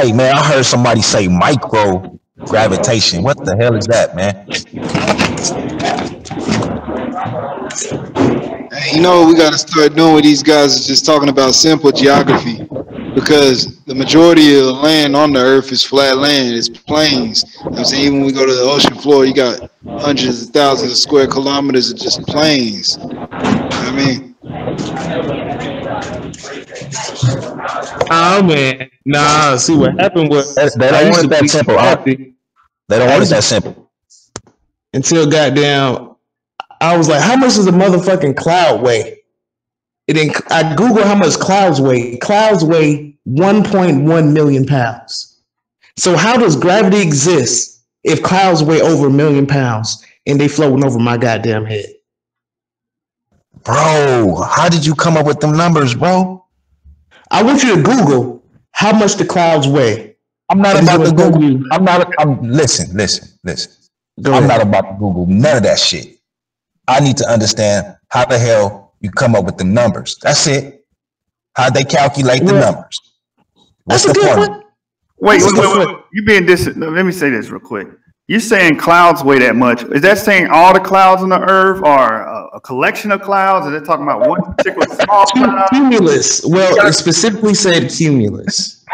Hey man, I heard somebody say micro gravitation. What the hell is that, man? You know what we got to start doing with these guys is just talking about simple geography, because the majority of the land on the earth is flat land, it's plains. You know what I'm saying? Even when we go to the ocean floor, you got hundreds of thousands of square kilometers of just plains. You know what I mean? Oh man, nah. See what happened was They I don't used want to it that believe in simple. gravity. They don't I want it used that to simple. until goddamn. I was like, how much does a motherfucking cloud weigh? It didn't. I Googled how much clouds weigh. Clouds weigh 1.1 million pounds. So how does gravity exist if clouds weigh over 1 million pounds and they floating over my goddamn head? Bro, how did you come up with them numbers, bro? I want you to Google how much the clouds weigh. I'm not And it's about to gonna tell Google. you. Listen. Go I'm ahead. not about to Google none of that shit. I need to understand how the hell you come up with the numbers. That's it. How they calculate the Well, numbers. What's that's a the good formula? one. Wait. That's a good one. You being let me say this real quick. You're saying clouds weigh that much. Is that saying all the clouds on the earth or a collection of clouds? Is that talking about one particular small cloud? Cumulus. Well, it specifically said cumulus.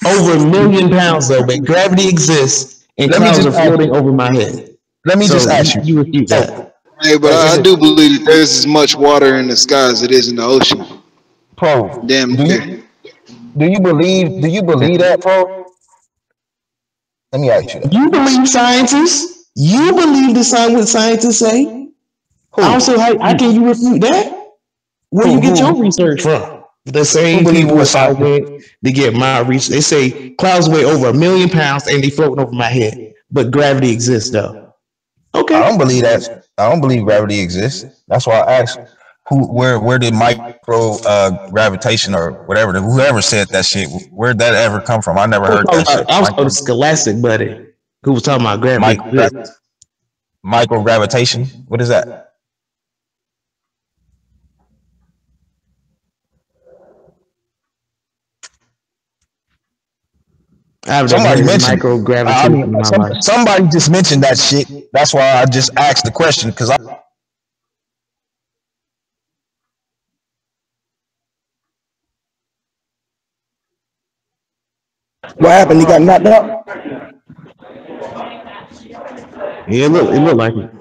Over 1 million pounds, though, but gravity exists and Let me clouds just are ask floating you. over my head. Let me So just ask you. you refute So, that. Hey, but so I is it do believe that there's as much water in the sky as it is in the ocean. pro? Damn Do near. you believe that, pro? Let me ask you that. You believe scientists? You believe what scientists say? Also, Who? how can you refute that? Where you get your Who research from? The who same believe what people I science? went to get my research. They say clouds weigh over 1 million pounds and they floating over my head, but gravity exists though. I Okay. don't believe that. I don't believe gravity exists. That's why I asked where did micro gravitation or whatever whoever said that shit, where'd that ever come from? I never heard that shit. I was talking to Scholastic Buddy who was talking about gravity Micro exists. micro gravitation. What is that? I've never Somebody heard of mentioned. micro I gravitation mean, in my life. somebody just mentioned that shit. That's why I just asked the question because I. What happened? He got knocked out? Yeah, it looked like it.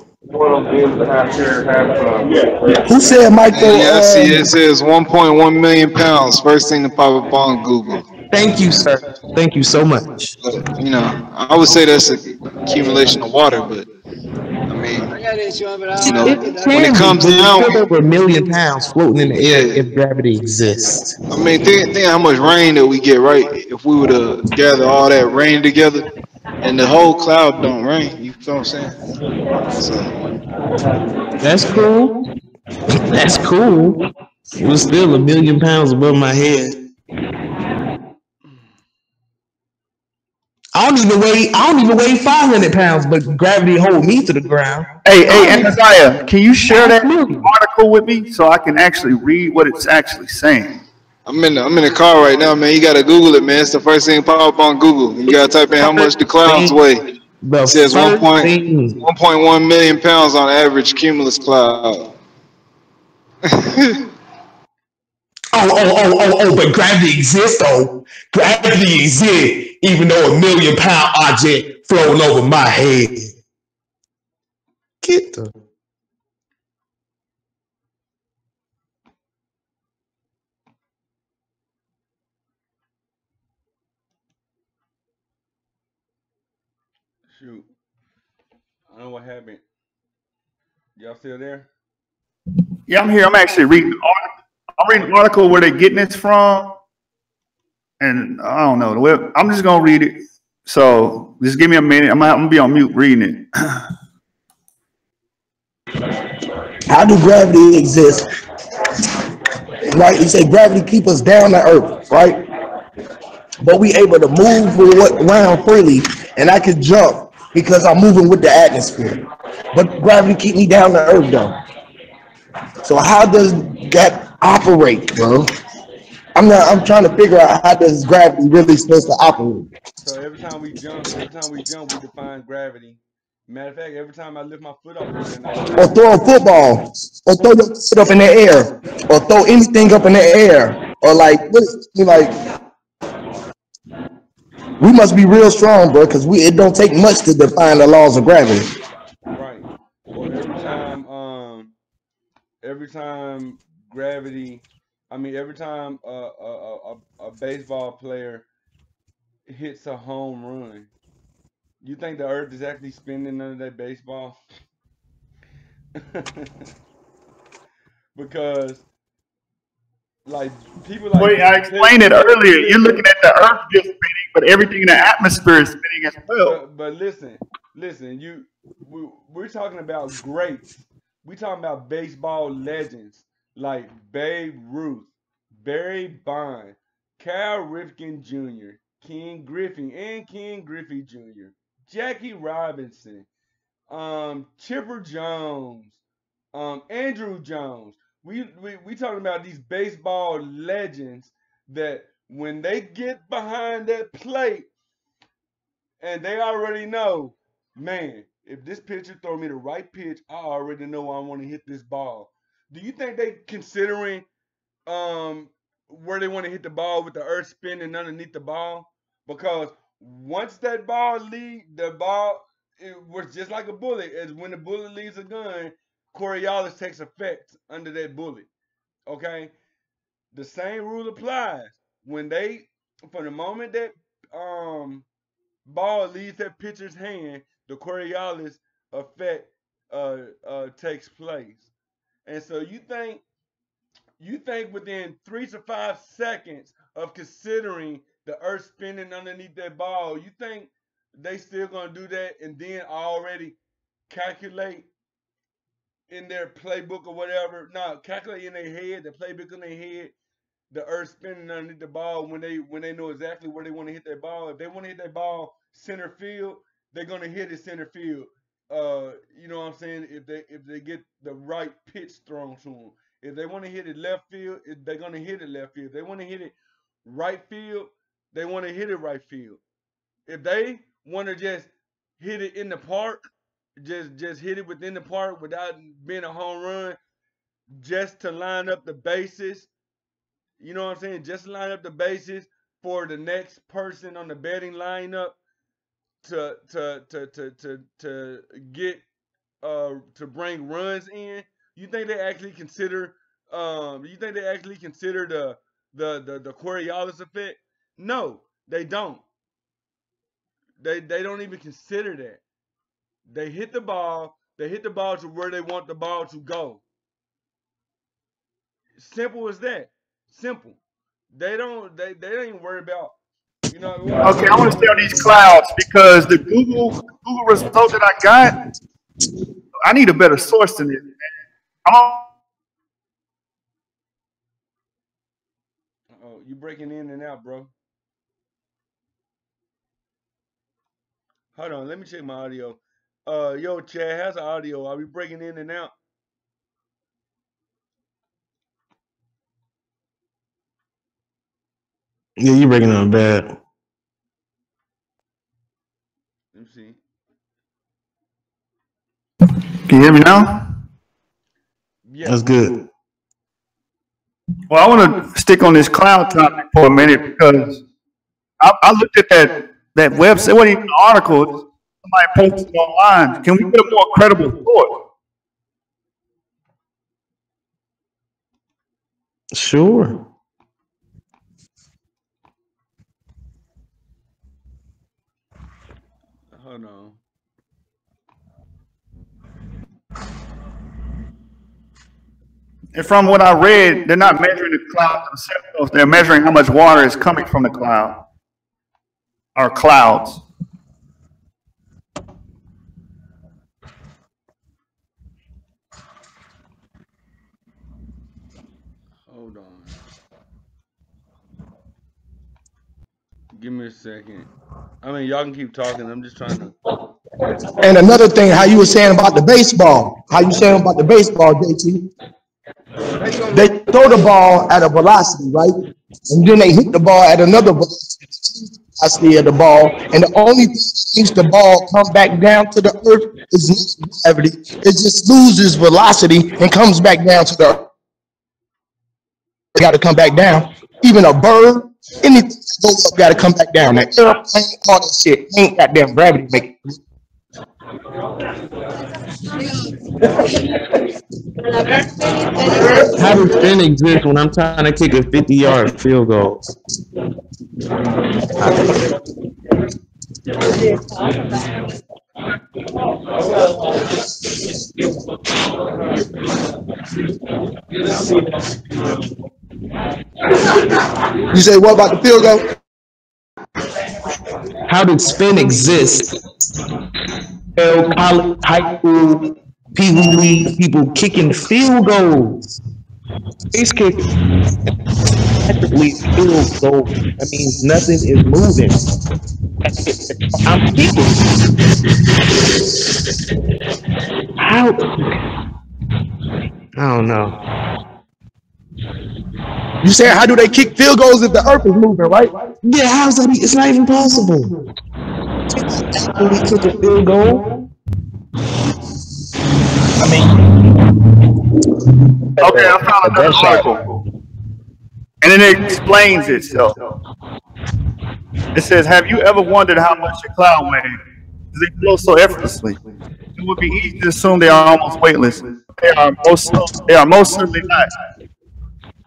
Who said And micro? yeah, I see it says 1.1 million pounds. First thing to pop up on Google. Thank you, sir. Thank you so much. But, you know, I would say that's a accumulation of water, but I mean, you know, It when it can be, comes but it's down, still over 1 million pounds floating in the air yeah. if gravity exists. I mean, think how much rain that we get, right? If we were to gather all that rain together, and the whole cloud don't rain, you feel what I'm saying? So, That's cool. That's cool. It was still 1 million pounds above my head. I don't even weigh 500 pounds, but gravity hold me to the ground. Hey, I don't Ananiah, can you share that even- article with me so I can actually read what it's actually saying? I'm in the car right now, man. You gotta Google it, man. It's the first thing pop up on Google. You gotta type in how much the clouds weigh. It The says first thing. 1.1 million pounds on average cumulus cloud. But gravity exists though. Gravity exists, even though 1 million pound object floating over my head. Get the Shoot. I don't know what happened. Y'all still there? Yeah, I'm here. I'm actually reading. I'm reading an article where they're getting this from, and I don't know. I'm just gonna read it. So just give me a minute. I'm gonna be on mute reading it. How do gravity exist? Right? You say gravity keep us down to earth, right? But we able to move around freely, and I can jump because I'm moving with the atmosphere. But gravity keep me down to earth though. So how does that operate, bro? I'm trying to figure out how does gravity really supposed to operate. So every time we jump, we define gravity. Matter of fact, every time I lift my foot off the ground, I Or define throw a gravity. football, or throw your foot up in the air, or throw anything up in the air, or like we must be real strong, bro, because it don't take much to define the laws of gravity. Right. Or every time gravity, every time a baseball player hits a home run, you think the earth is actually spinning under that baseball? Because like people like Wait, I explained it earlier. You're looking at the Earth just spinning, but everything in the atmosphere is spinning as well. but listen, we're talking about greats. We talking about baseball legends like Babe Ruth, Barry Bonds, Cal Ripken Jr., Ken Griffey Jr., Jackie Robinson, Chipper Jones, Andrew Jones. We talking about these baseball legends that when they get behind that plate and they already know, man, if this pitcher throw me the right pitch, I already know I want to hit this ball. Do you think they considering where they want to hit the ball with the earth spinning underneath the ball? Because once that ball the ball it was just like a bullet. As when the bullet leaves a gun, Coriolis takes effect under that bullet. Okay, the same rule applies when from the moment that ball leaves that pitcher's hand, the Coriolis effect takes place. And so you think within 3 to 5 seconds of considering the earth spinning underneath that ball, you think they still gonna do that and then already calculate in their playbook or whatever? No, calculate in their head, the playbook in their head, the earth spinning underneath the ball when they know exactly where they want to hit that ball. If they want to hit that ball center field, they're gonna hit it center field. You know what I'm saying? If they get the right pitch thrown to them. If they want to hit it left field, they're gonna hit it left field. If they want to hit it right field, they want to hit it right field. If they want to just hit it in the park, just hit it within the park without being a home run, just to line up the bases. You know what I'm saying? Just line up the bases for the next person on the betting lineup to get to bring runs in. You think they actually consider the Coriolis effect? No, they don't. They don't even consider that. They hit the ball. They hit the ball to where they want the ball to go. Simple as that. Simple. They don't even worry about, Okay, I want to stay on these clouds because the Google result that I got, I need a better source than this. Oh, you breaking in and out, bro. Hold on, let me check my audio. Yo, Chad, how's the audio? Are we breaking in and out? Yeah, you breaking up bad. Let me see. Can you hear me now? Yeah. That's good. Well, I want to stick on this cloud topic for a minute because I looked at that website. It wasn't even an article. Somebody posted it online. Can we get a more credible source? Sure. Hold on. And from what I read, they're not measuring the clouds themselves. They're measuring how much water is coming from the cloud or clouds. Hold on. Give me a second. Y'all can keep talking. I'm just trying to. And another thing, how you were saying about the baseball, JT? They throw the ball at a velocity, right? And then they hit the ball at another velocity of the ball, and the only thing that makes the ball come back down to the earth is not gravity. It just loses velocity and comes back down to the earth. Got to come back down. Even a bird, anything that goes up got to come back down. That airplane, all that shit, ain't goddamn gravity make it. How does spin exist when I'm trying to kick a 50-yard field goal? You say what about the field goal? How did spin exist? College, high school, pee wee league, people kicking field goals. Space kick naturally field goal. That means nothing is moving. I'm kicking. How? I don't know. You saying how do they kick field goals if the earth is moving, right? Yeah, how's that? It's not even possible. Actually kick a field goal. I mean, Okay, I found a another gunshot. article, and then it explains itself. It says, "Have you ever wondered how much a cloud weighs? Because they flow so effortlessly. It would be easy to assume they are almost weightless. They are most certainly not.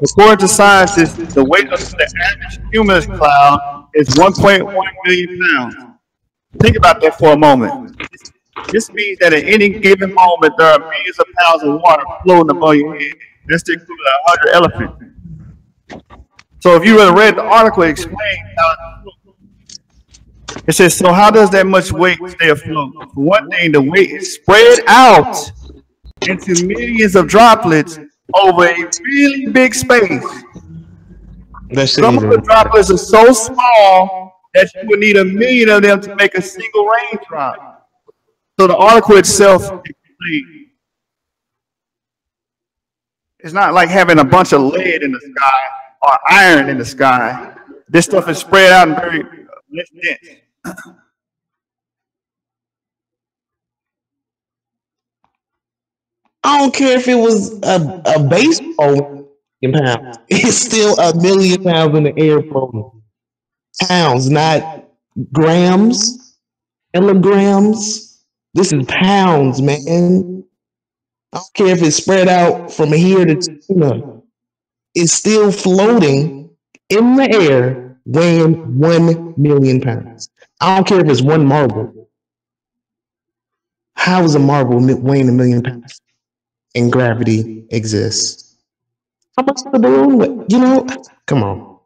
According to scientists, the weight of the average cumulus cloud is 1.1 million pounds. Think about that for a moment. This means that at any given moment, there are millions of pounds of water floating above your head. That's the equivalent of 100 elephants. So if you would have read the article, it explains how it says, so how does that much weight stay afloat? For one thing, the weight is spread out into millions of droplets over a really big space. That shit Some of the even. droplets are so small that you would need a million of them to make a single raindrop. So the article itself explains it's not like having a bunch of lead in the sky or iron in the sky. This stuff is spread out and very less dense. I don't care if it was a baseball pounds. It's still a million pounds in the air floating. Pounds, not grams, kilograms. This is pounds, man. I don't care if it's spread out from here to China. It's still floating in the air, weighing 1 million pounds. I don't care if it's one marble. How is a marble weighing 1 million pounds and gravity exists? How much does the balloon weigh? Come on.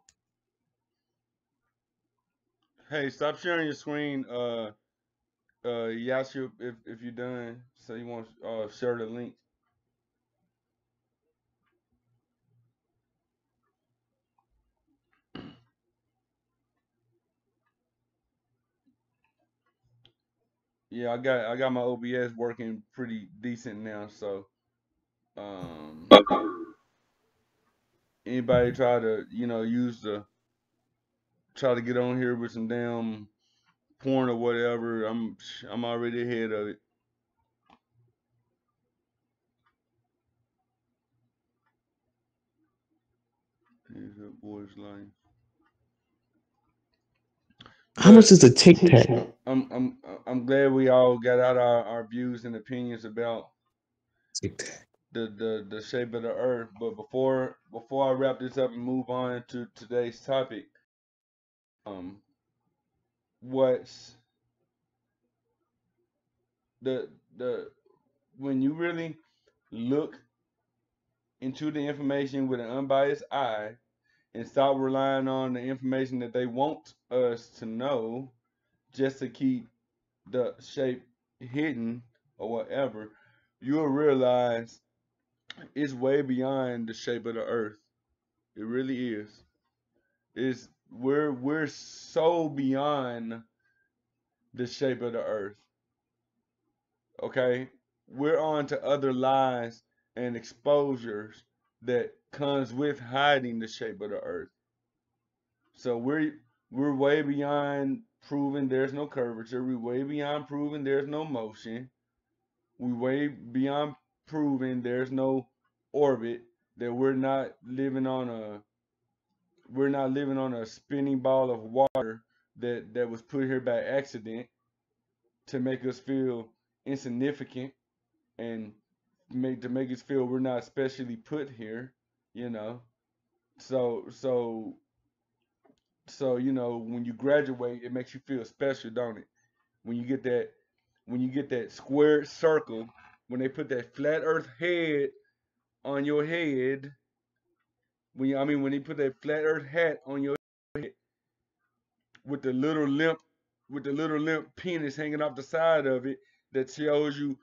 Hey, stop sharing your screen, Yasu, if you're done. So you want to share the link. Yeah, I got my OBS working pretty decent now. So anybody try to use the try to get on here with some damn porn or whatever, I'm already ahead of it. Here's that boy's line. How much But is a tic tac? I'm glad we all got out our views and opinions about Tic tac. the shape of the earth. But before I wrap this up and move on to today's topic, um, what's the when you really look into the information with an unbiased eye and stop relying on the information that they want us to know just to keep the shape hidden or whatever, you'll realize it's way beyond the shape of the earth. It really is. It's we're so beyond the shape of the earth. Okay? We're on to other lies and exposures that comes with hiding the shape of the earth. So we're way beyond proving there's no curvature. We're way beyond proving there's no motion. We way beyond proving there's no orbit. That we're not living on a spinning ball of water that was put here by accident to make us feel insignificant and make us feel we're not specially put here, you know. So so so when you graduate, it makes you feel special, don't it? When you get that squared circle, when they put that flat Earth head on your head, when they put that flat Earth hat on your head with the little limp penis hanging off the side of it that shows you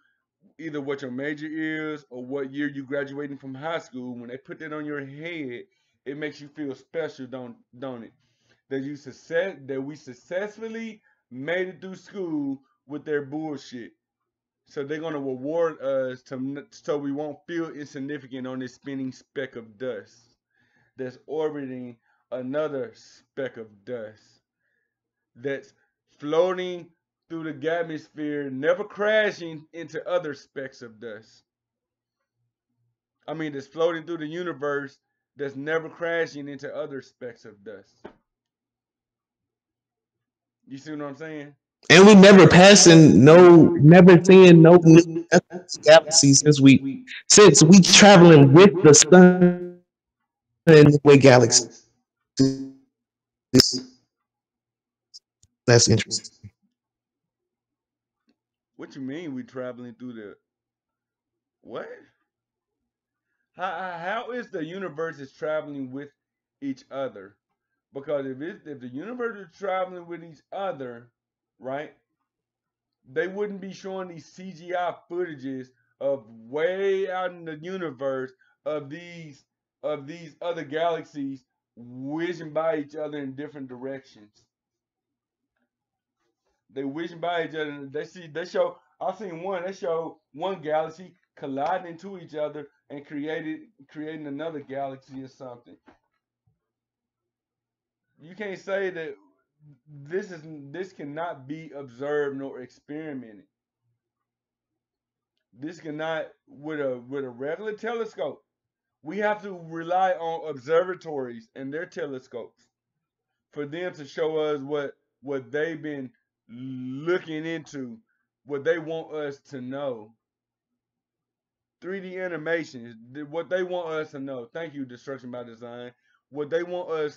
either what your major is or what year you graduating from high school. When they put that on your head, it makes you feel special, don't it? That we successfully made it through school with their bullshit. So they're gonna reward us so we won't feel insignificant on this spinning speck of dust that's orbiting another speck of dust that's floating through the atmosphere, never crashing into other specks of dust. That's floating through the universe that's never crashing into other specks of dust. You see what I'm saying? And we never passing never seeing no new galaxy since we traveling with the sun in the way galaxy. That's interesting. What you mean we traveling through the what? How is the universe is traveling with each other? Because if the universe is traveling with each other, right? They wouldn't be showing these CGI footages of way out in the universe of these other galaxies whizzing by each other in different directions. They whizzing by each other. And I've seen one. They show one galaxy colliding into each other and creating another galaxy or something. You can't say that this cannot be observed nor experimented. This cannot with a regular telescope. We have to rely on observatories and their telescopes for them to show us what they've been looking into, what they want us to know. 3D animation, what they want us to know. Thank you, Destruction by Design. What they want us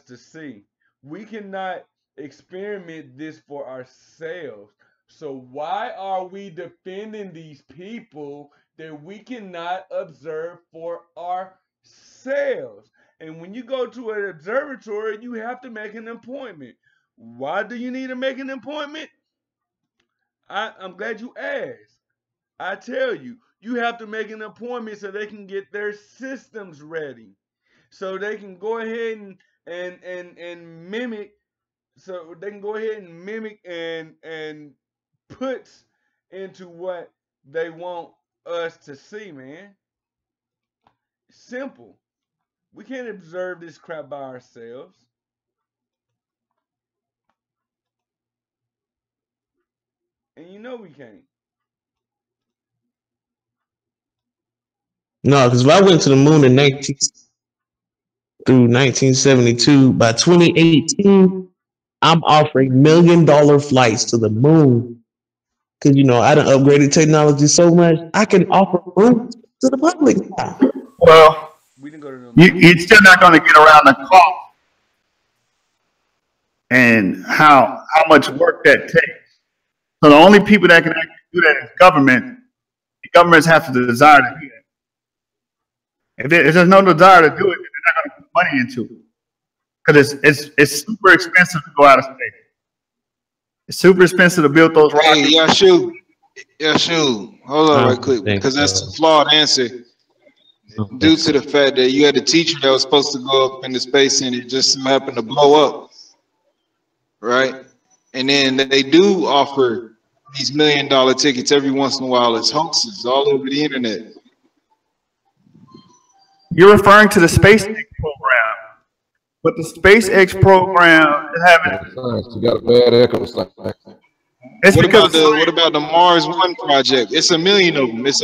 to see. We cannot experiment this for ourselves. So why are we defending these people that we cannot observe for ourselves? And when you go to an observatory, you have to make an appointment. Why do you need to make an appointment? I'm glad you asked. I tell you, you have to make an appointment so they can get their systems ready. So they can go ahead and mimic so they can go ahead and mimic and put into what they want us to see, man. Simple. We can't observe this crap by ourselves. And you know we can't. No, because if I went to the moon in 1972, by 2018, I'm offering $1 million flights to the moon. Because I done upgraded technology so much, I can offer moons to the public now. Well, We didn't go to the moon. you're still not going to get around the cost and how much work that takes. So the only people that can actually do that is government. The governments have to desire to do that. If there's no desire to do it, they're not going to put money into it because it's super expensive to go out of space. It's super expensive to build those rockets. Hey, Yashu, hold on right quick, because that's a flawed answer. Due to the fact that you had a teacher that was supposed to go up into space and it just happened to blow up, right? And then they do offer these $1 million tickets every once in a while as hoaxes all over the internet. You're referring to the space program. But the SpaceX program is having. Science, you got a bad echo. It's What because about the Mars One project? It's a million of them. It's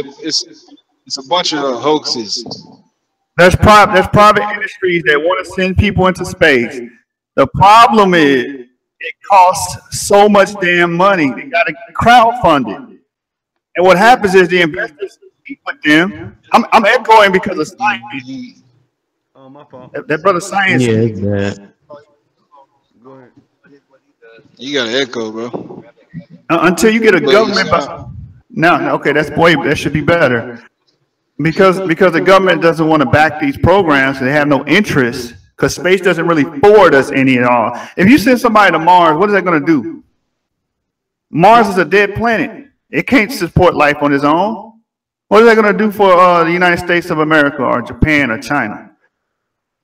a bunch of hoaxes. there's private industries that want to send people into space. The problem is it costs so much damn money. They got to crowdfund it. And what happens is the investors meet with them. I'm echoing because of science. Oh, my fault. That brother science. Yeah, it's bad. Go ahead. You got an echo, bro. Until you get a But government. No, okay, that should be better. Because the government doesn't want to back these programs, they have no interest. Because space doesn't really forward us any at all. If you send somebody to Mars, what is that going to do? Mars is a dead planet. It can't support life on its own. What is that going to do for the United States of America or Japan or China?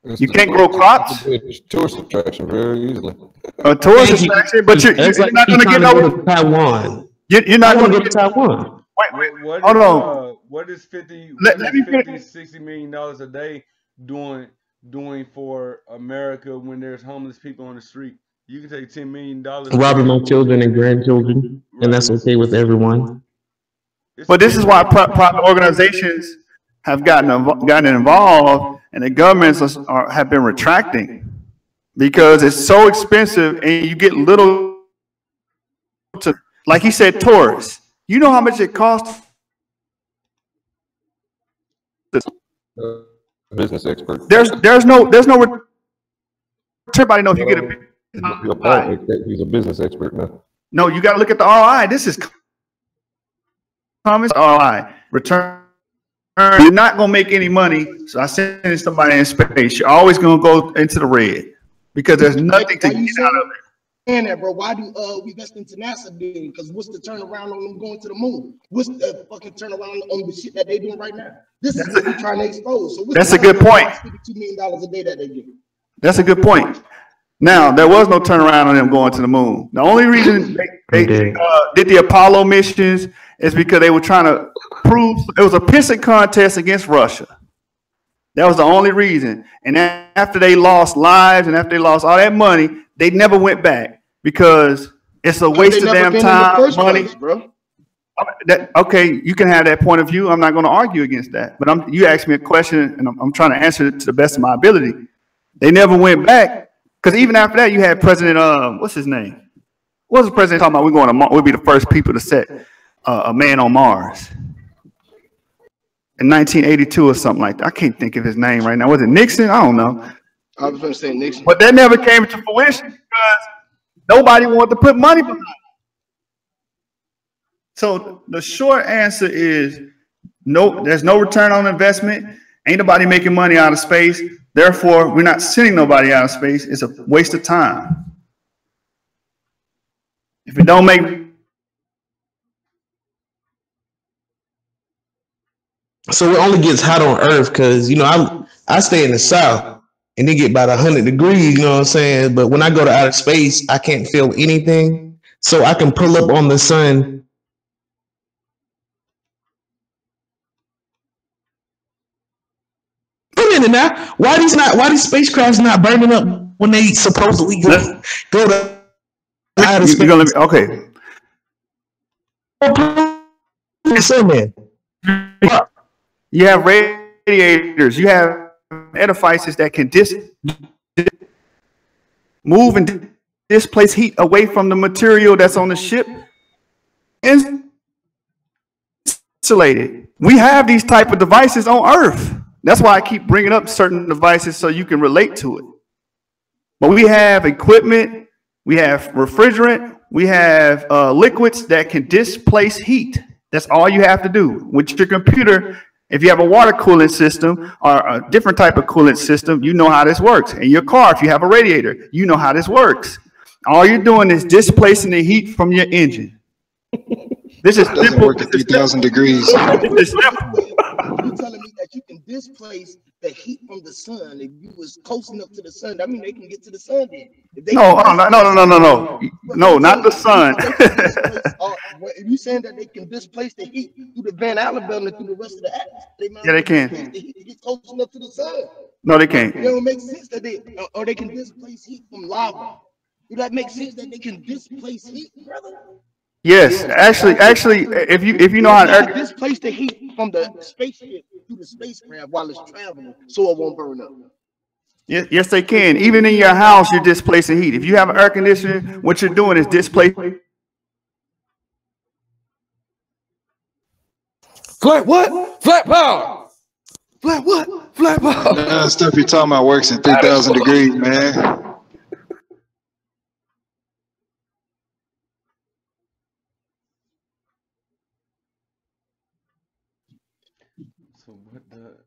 You can't grow crops. Tourist attraction very easily. A tourist attraction, but you're not going to get over Taiwan. You're not going to go to Taiwan. Wait, hold on. What is 50, Let me $60 million a day doing for America when there's homeless people on the street? You can take $10 million. Robbing my children and grandchildren, and that's okay with everyone. But this is why private organizations have gotten involved, and the governments have been retracting because it's so expensive, and you get little. Like he said, tourists. You know how much it costs? Business expert. There's no everybody knows you get a. He's a business expert now. No, you got to look at the ROI. This is common ROI. Return. You're not going to make any money. So I send somebody in space. You're always going to go into the red because there's nothing to get out of it. And that, bro, why do we invest into NASA then? Because what's the turnaround on them going to the moon? What's the fucking turnaround on the shit that they doing right now? This is what we're trying to expose. So that's a good point. $52 million a day that they get. That's a good point. Now, there was no turnaround on them going to the moon. The only reason they did the Apollo missions is because they were trying to prove it was a pissing contest against Russia. That was the only reason. And after they lost lives and after they lost all that money, they never went back because it's a waste of damn time, money. Bro. Okay, you can have that point of view. I'm not going to argue against that. But you asked me a question, and I'm trying to answer it to the best of my ability. They never went back because even after that, you had President, what's his name? What was the president talking about? We're going to Mars. We'll be the first people to set a man on Mars. In 1982 or something like that. I can't think of his name right now. Was it Nixon? I don't know. I was going to say Nixon. But that never came to fruition because nobody wanted to put money behind it. So the short answer is no, there's no return on investment. Ain't nobody making money out of space. Therefore, we're not sending nobody out of space. It's a waste of time. If it don't make So it only gets hot on Earth because, you know, I stay in the South and they get about 100 degrees, you know what I'm saying? But when I go to outer space, I can't feel anything. So I can pull up on the sun. Wait a minute now. Why these spacecrafts not burning up when they supposedly go to outer space? Okay. You have radiators. You have edifices that can move and displace heat away from the material that's on the ship. Insulated. We have these type of devices on Earth. That's why I keep bringing up certain devices so you can relate to it. But we have equipment. We have refrigerant. We have liquids that can displace heat. That's all you have to do. With your computer, if you have a water cooling system or a different type of coolant system, you know how this works. In your car, if you have a radiator, you know how this works. All you're doing is displacing the heat from your engine. This is doesn't simple. Work at 3,000 degrees. It's simple. You're telling me that you can displace the heat from the sun. If you was close enough to the sun, I mean they can get to the sun then. If they No, can no, no, no, displace no, it, no, no, but no, I'm not telling the you, sun. they can displace if you saying that they can displace the heat through the Van Allen belt and through the rest of the atmosphere, they might as Yeah, well they displace can. the heat to get close enough to the sun. No, they It can't. don't make sense that or they can displace heat from lava. Do that make sense that they can displace heat, brother? Yes, actually, if you know But how they can to, displace the heat from the spaceship through the spacecraft while it's traveling so it won't burn up. yes, they can. Even in your house, you're displacing heat. If you have an air conditioner, what you're doing is displacing. Flat what? Flat power. Flat what? Flat That power. stuff you're talking about works at 3,000 degrees, man. So what the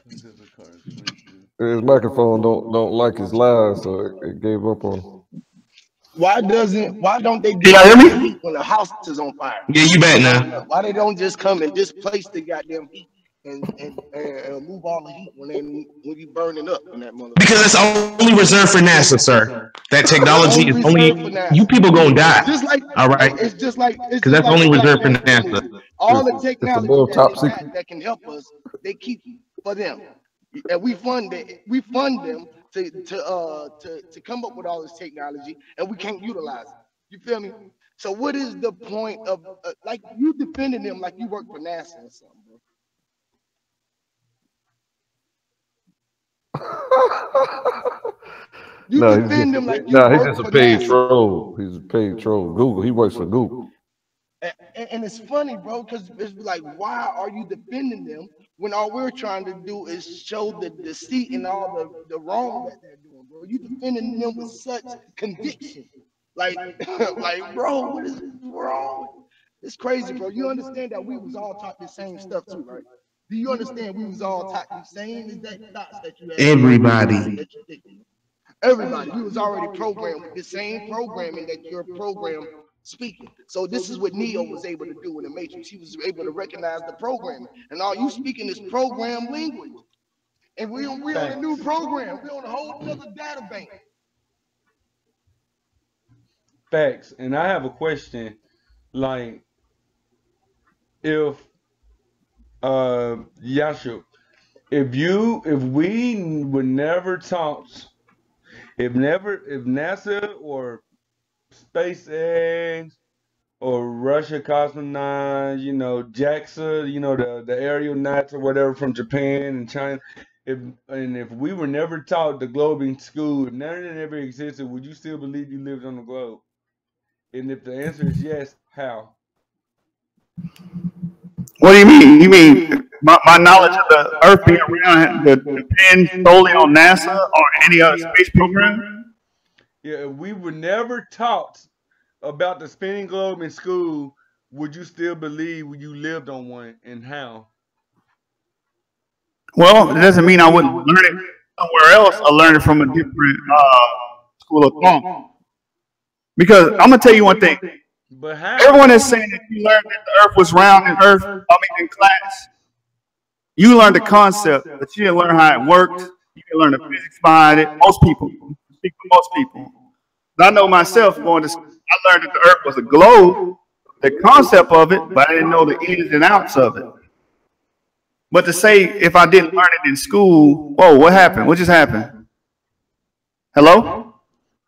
fuck does a car explain to? His microphone don't like his lies, so it gave up on him. Why don't they Can y'all hear displace the heat me? when the house is on fire Yeah, you or back burning now. up? Why they don't just come and displace the goddamn heat and move all the heat when you burning up in that motherfucker? Because that's only reserved for NASA, sir. That It's technology only is reserved for only you NASA. people gonna die. Just like All right, it's because just that's like only the Black reserved for Panther NASA. movie. All the It's technology above that top they got secret. that can help us, they keep for them. And we fund it. We fund them to come up with all this technology, and we can't utilize it. You feel me? So what is the point of like you defending them like you work for NASA or something, bro? You No, he's defend just them like you no, he's work just a for paid NASA. troll. He's a paid troll. Google. He works for Google. And it's funny, bro, because it's like, why are you defending them when all we're trying to do is show the deceit and all the wrong that they're doing, bro? You defending them with such conviction. Like, like, bro, what is wrong? It's crazy, bro. You understand that we was all taught the same stuff too, right? Do you understand we was all taught the same exact thoughts that you have right now, Everybody. that you think? Everybody, we was already programmed with the same programming that your program speaking. So this is what Neo was able to do in the Matrix. He was able to recognize the programming, and all you speaking is program language. And we on a new Facts. program. We on a whole nother data bank. Facts. And I have a question. Like, if Yasha, if we were never taught, if NASA or SpaceX or Russia cosmonauts, JAXA, the aeronauts or whatever from Japan and China, if we were never taught the globe in school, if none of it ever existed, would you still believe you lived on the globe? And if the answer is yes, how? What do you mean? You mean my knowledge of the Earth being around depends solely on NASA or any other space program? Yeah, if we were never taught about the spinning globe in school, would you still believe you lived on one, and how? Well, it doesn't mean I wouldn't learn it somewhere else or learn it from a different school of thought. Because I'm gonna tell you one thing. But how? Everyone is saying that you learned that the Earth was round in in class. You learned the concept, but you didn't learn how it worked. You didn't learn the physics behind it. Most people, speak for most people. I know myself going to school, I learned that the Earth was a globe, the concept of it, but I didn't know the ins and outs of it. But to say if I didn't learn it in school, whoa, what happened? What just happened? Hello?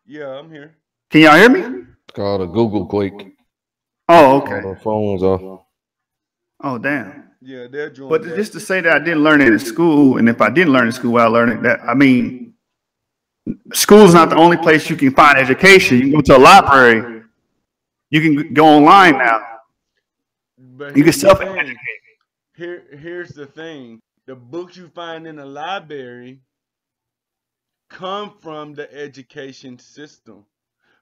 Yeah, I'm here. Can y'all hear me? It's called a Google quake. Oh, All okay. the phones off. Oh, damn. Yeah, they're doing But that. just to say that I didn't learn it in school, and if I didn't learn it in school, I learned it. That I mean, school is not the only place you can find education. You can go to a library. You can go online now. But You can here's the self-educate. thing. Here's the thing. The books you find in the library come from the education system.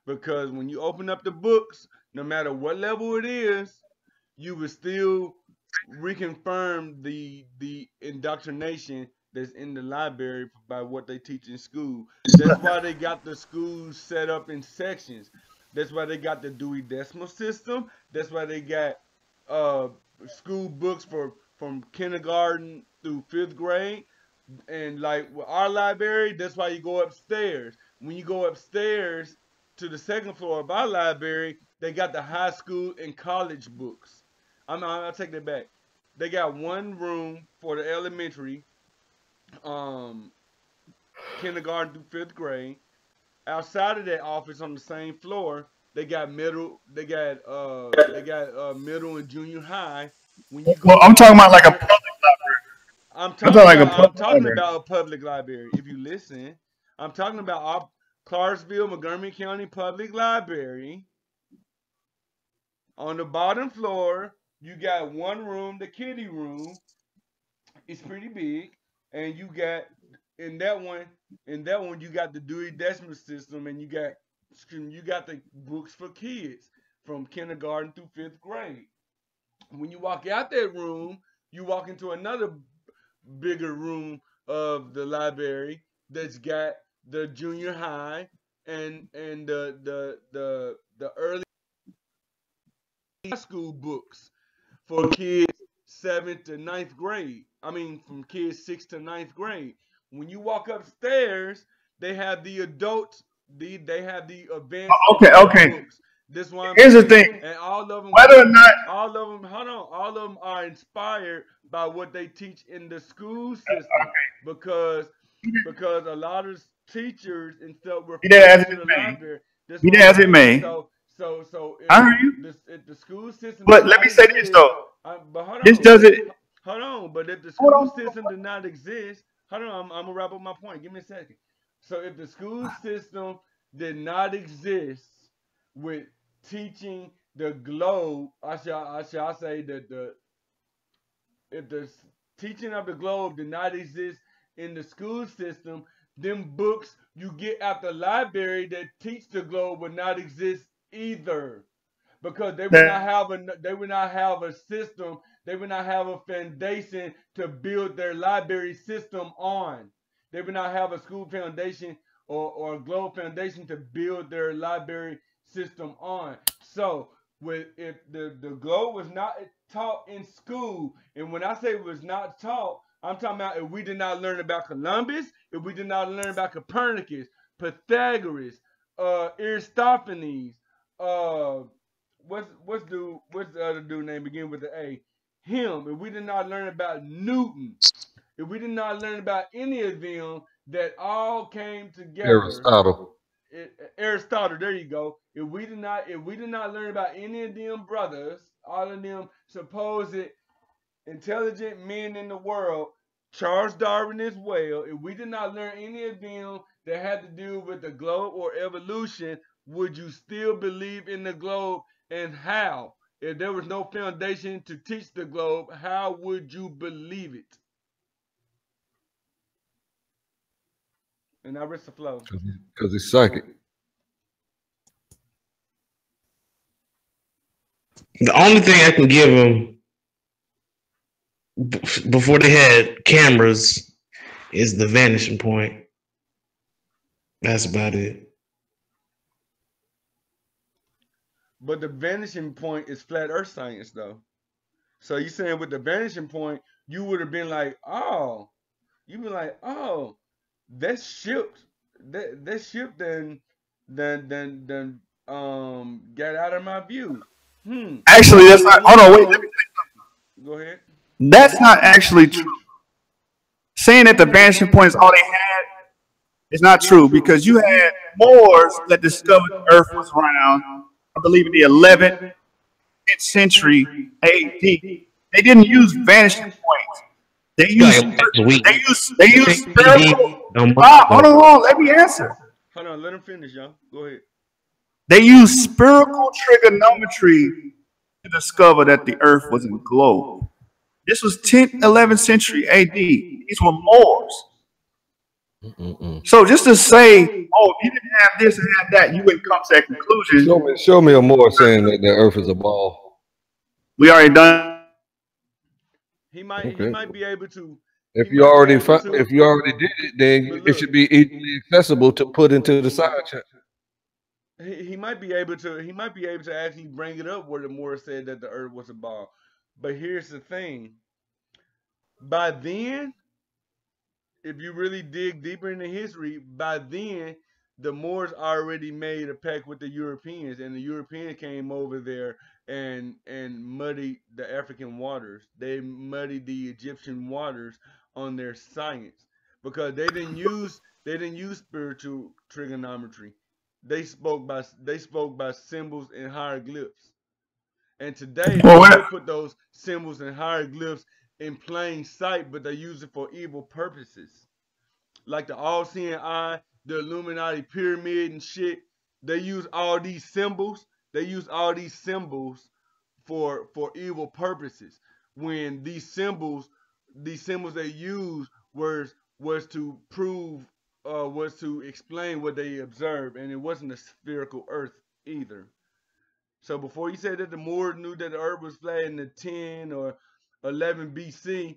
Because when you open up the books, no matter what level it is, you will still reconfirm the indoctrination that's in the library by what they teach in school. That's why they got the schools set up in sections. That's why they got the Dewey Decimal System. That's why they got uh, school books from kindergarten through fifth grade. And like with our library, that's why you go upstairs. When you go upstairs to the second floor of our library, they got the high school and college books. I'll take that back. They got one room for the elementary, um, kindergarten through fifth grade. Outside of that office on the same floor, they got middle and junior high. When you Well, go I'm talking up about like a there, public library. I'm I'm talking talking like a about I'm public talking library. about a public library. If you listen, I'm talking about our Clarksville, Montgomery County Public Library. On the bottom floor, you got one room, the kiddie room. It's pretty big, and you got in that one, you got the Dewey Decimal System, and you got the books for kids from kindergarten through fifth grade. When you walk out that room, you walk into another bigger room of the library that's got the junior high and the early high school books for kids seventh to ninth grade. I mean, from kids sixth to ninth grade. When you walk upstairs, they have the adult. They have the advanced Okay, adult okay. books. This is what I'm Here's the saying, thing. and all of them Whether or come. not All of them, hold on. All of them are inspired by what they teach in the school system, because a lot of teachers and stuff be that refer as it to the may, library. That's be what that I'm as it saying. may, So I heard you. if the school system did But let not me say this exist, though. but This doesn't. hold on. But if the Hold school on. system did not exist, hold on. I'm gonna wrap up my point. Give me a second. So if the school system did not exist with teaching the globe, I shall say that the if the teaching of the globe did not exist in the school system, them books you get at the library that teach the globe would not exist either, because That they would not have a system, they would not have a foundation to build their library system on. They would not have a school foundation or a globe foundation to build their library system on. So with if the globe was not taught in school, and when I say it was not taught, I'm talking about if we did not learn about Columbus, if we did not learn about Copernicus, Pythagoras, Aristophanes, uh, what's the other dude name begin with the A? Him. If we did not learn about Newton, if we did not learn about any of them that all came together, Aristotle. Aristotle, there you go. If we did not learn about any of them brothers, all of them supposed intelligent men in the world, Charles Darwin as well, if we did not learn any of them that had to do with the globe or evolution, would you still believe in the globe, and how? If there was no foundation to teach the globe, how would you believe it? And I rest the flow. Because it's psychic. The only thing I can give them before they had cameras is the vanishing point. That's about it. But the vanishing point is flat earth science though. So you saying with the vanishing point, you would have been like, oh, you'd be like, oh, that ship, that ship then got out of my view. actually, that's not. Hold on. Wait. Let me, Go ahead. that's not actually true. Saying that the vanishing point is all they had is not true because you had Moors that discovered the Earth was round. I believe in the 11th century A.D. They didn't use vanishing points. They used Like last week. they used spherical. Hold on, let me answer. Hold on, let him finish, y'all. Go ahead. They used spherical trigonometry to discover that the Earth was a globe. This was 10th, 11th century A.D. These were Moors. So just to say, oh, if you didn't have this and have that, you wouldn't come to that conclusion. Show me a Moore saying that the Earth is a ball. We already done. He might be able to. If you already did it, then it should be easily accessible to put into the side chat. He might be able to. He might be able to actually bring it up where the Moore said that the Earth was a ball. But here's the thing. By then, if you really dig deeper into history, by then the Moors already made a pact with the Europeans, and the Europeans came over there and muddied the African waters. They muddied the Egyptian waters on their science because they didn't use spiritual trigonometry. They spoke by symbols and hieroglyphs. And today they Well, still put those symbols and hieroglyphs in plain sight, but they use it for evil purposes. Like the all-seeing eye, the Illuminati pyramid and shit. They use all these symbols. They use all these symbols for evil purposes. When these symbols they use was to prove was to explain what they observed, and it wasn't a spherical Earth either. So before you said that the Moors knew that the Earth was flat in the 10 or 11 BC,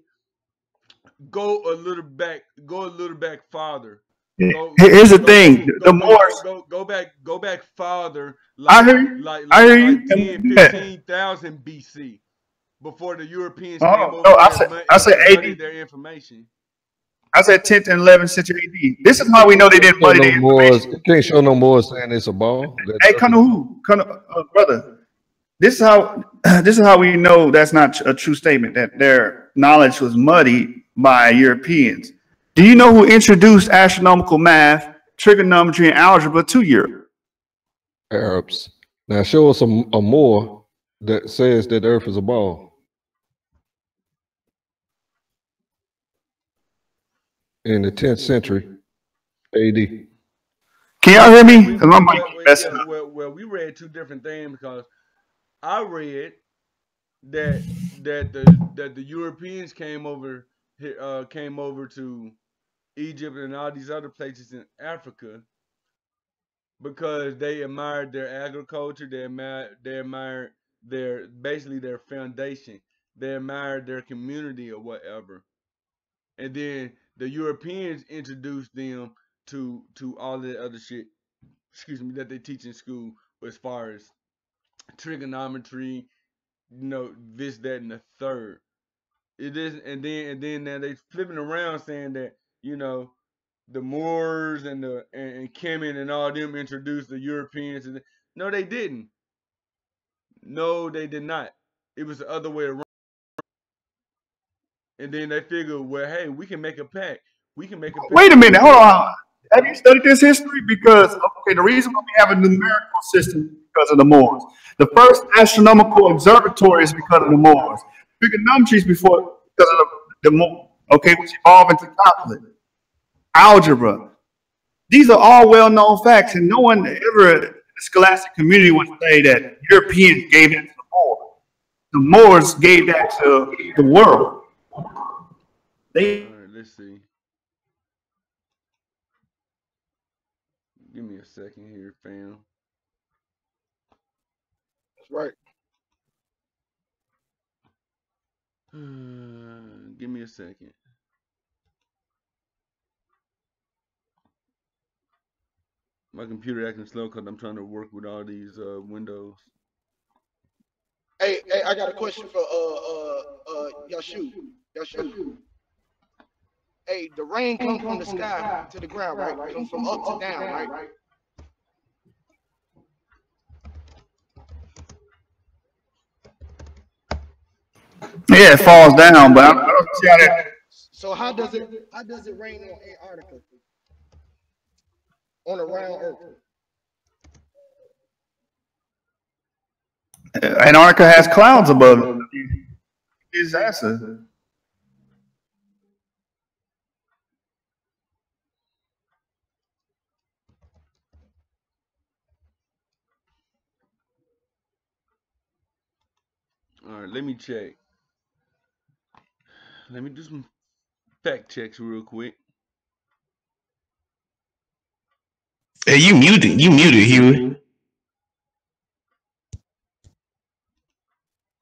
go a little back farther. Go here's the go thing: the go go go Moors. go go back farther, I like hear you. like I like hear you. like 10, Yeah. 15,000 BC, before the Europeans came Oh over no, there and, I said muddied AD. their information. I said 10th and 11th century AD. This is how we know they didn't Show muddy no the more. information. Can't show no more saying it's a ball. That Hey, the Earth is a ball. Brother. This is how this is how we know that's not a true statement. That their knowledge was muddied by Europeans. Do you know who introduced astronomical math, trigonometry, and algebra to Europe? Arabs. Now show us a more that says that the Earth is a ball in the 10th century AD. Can y'all hear me? Well, Because my mic keep messing yeah, up. we read two different things because I read that that the Europeans came over to Egypt and all these other places in Africa because they admired their agriculture, they admired their basically their foundation, they admired their community or whatever, and then the Europeans introduced them to all the other shit. Excuse me, that they teach in school as far as trigonometry, this, that, and the third. It is, and then now they flipping around saying that the Moors and Kemet and all them introduced the Europeans. No, they didn't. No, they did not. It was the other way around. And then they figured, well, hey, we can make a pact. We can make a Wait a pact minute, with hold them. on. Have you studied this history? Because okay, the reason why we have a numerical system is because of the Moors. The first astronomical observatory is because of the Moors. Trigonometry is because of the Moors. Okay, which evolved into calculus, algebra. These are all well-known facts, and no one ever in the scholastic community would say that Europeans gave it to the Moors. The Moors gave that to the world. They All right, let's see. Give me a second here, fam. That's right. Give me a second. My computer acting slow because I'm trying to work with all these windows. Hey, I got a question for Yashu. Yashu. Hey, the rain come from the sky to the ground, right? Comes from up to down, right? Yeah, it falls down, but I don't see how that. So how does it rain on Antarctica on a round Earth? Antarctica has clouds above it. His answer. All right, let me check. Let me do some fact checks real quick. Hey, you muted. You muted, Huey.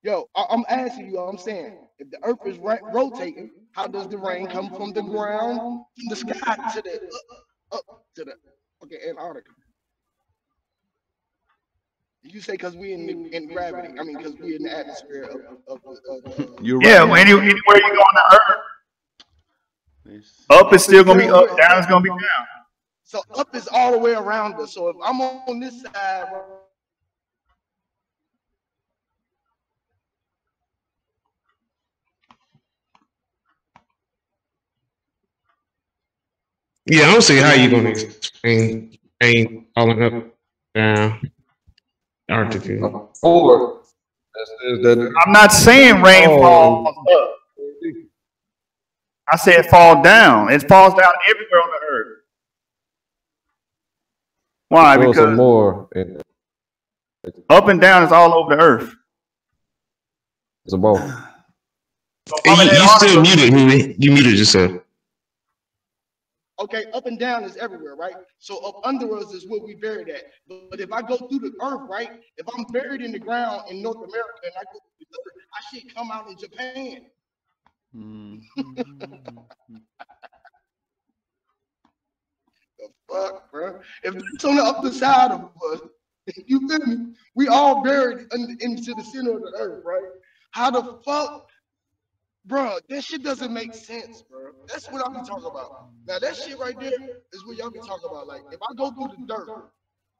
Yo, I'm asking you. I'm saying, if the Earth is rotating, how does the rain come from the ground, from the sky to the up to the Antarctica? You say because we in gravity. I mean, because we in the atmosphere of the. You're right. Yeah, anywhere you go on the Earth, Up is still gonna be up, down is gonna be down. So up is all the way around us. So if I'm on this side, Yeah, I don't see how you're gonna explain ain't falling up, down, Arctic. Or that I'm not saying rain falls up. I said it fall down. It falls down everywhere on the earth. Why? Because more up and down is all over the earth. it's a ball. So You still muted, Huey. You muted yourself. okay, up and down is everywhere, right? So up under us is where we buried at. But if I go through the earth, right? If I'm buried in the ground in North America and I go through the earth, I should come out in Japan. The fuck, bro? If it's on the upper side of us, you feel me? We all buried into the center of the earth, right? How the fuck, bro? That shit doesn't make sense, bro. That's what I'm talking about. Now that shit right there is what y'all be talking about. Like, if I go through the dirt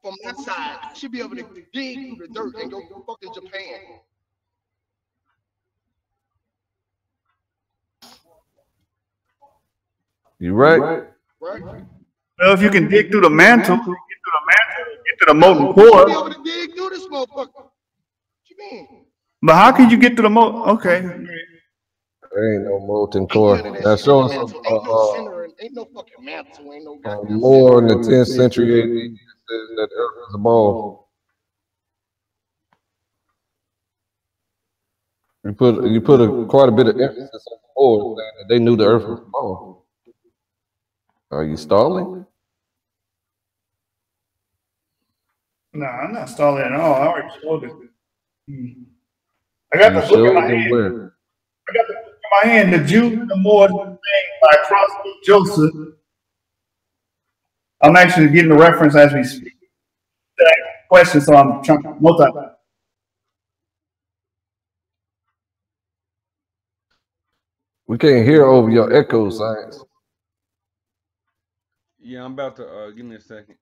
from that side, I should be able to dig through the dirt and go to fucking Japan. You right? Right? Well, if you can dig through the mantle, get to the molten You should be core. able to dig through this motherfucker. What you mean? But how can you get to the molten? Okay. There ain't no molten core. That's showing some Ain't no center, ain't no fucking mantle, ain't no goddamn more in the 10th century AD says that Earth is a ball. You put quite a bit of emphasis on the board saying that they knew the Earth was a ball. Are you stalling? No, I'm not stalling at all. I already showed it. I got the book in my hand. Where? I got the book in my hand. The Jews and the Moors by Crosby Joseph. I'm actually getting the reference as we speak. That question, so I'm trying to multi. We can't hear over your echo, Science. Yeah, I'm about to give me a second.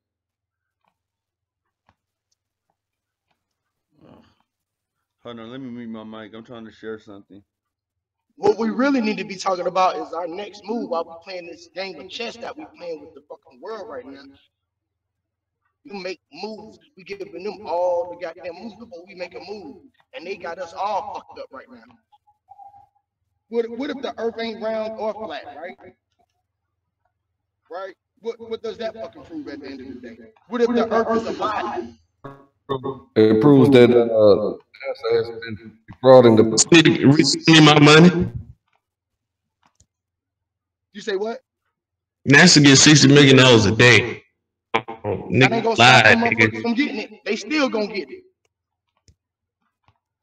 Hold on, let me mute my mic. I'm trying to share something. What we really need to be talking about is our next move while we're playing this game of chess that we're playing with the fucking world right now. We make moves. We giving them all the goddamn moves before we make a move. And they got us all fucked up right now. What if the earth ain't round or flat, right? Right? What does that fucking prove at the end of the day? What if the earth is a body? It proves that NASA has been defrauding the my money. You say what? NASA gets $60 million a day. That ain't gonna stop them motherfuckers from getting it. They still gonna get it.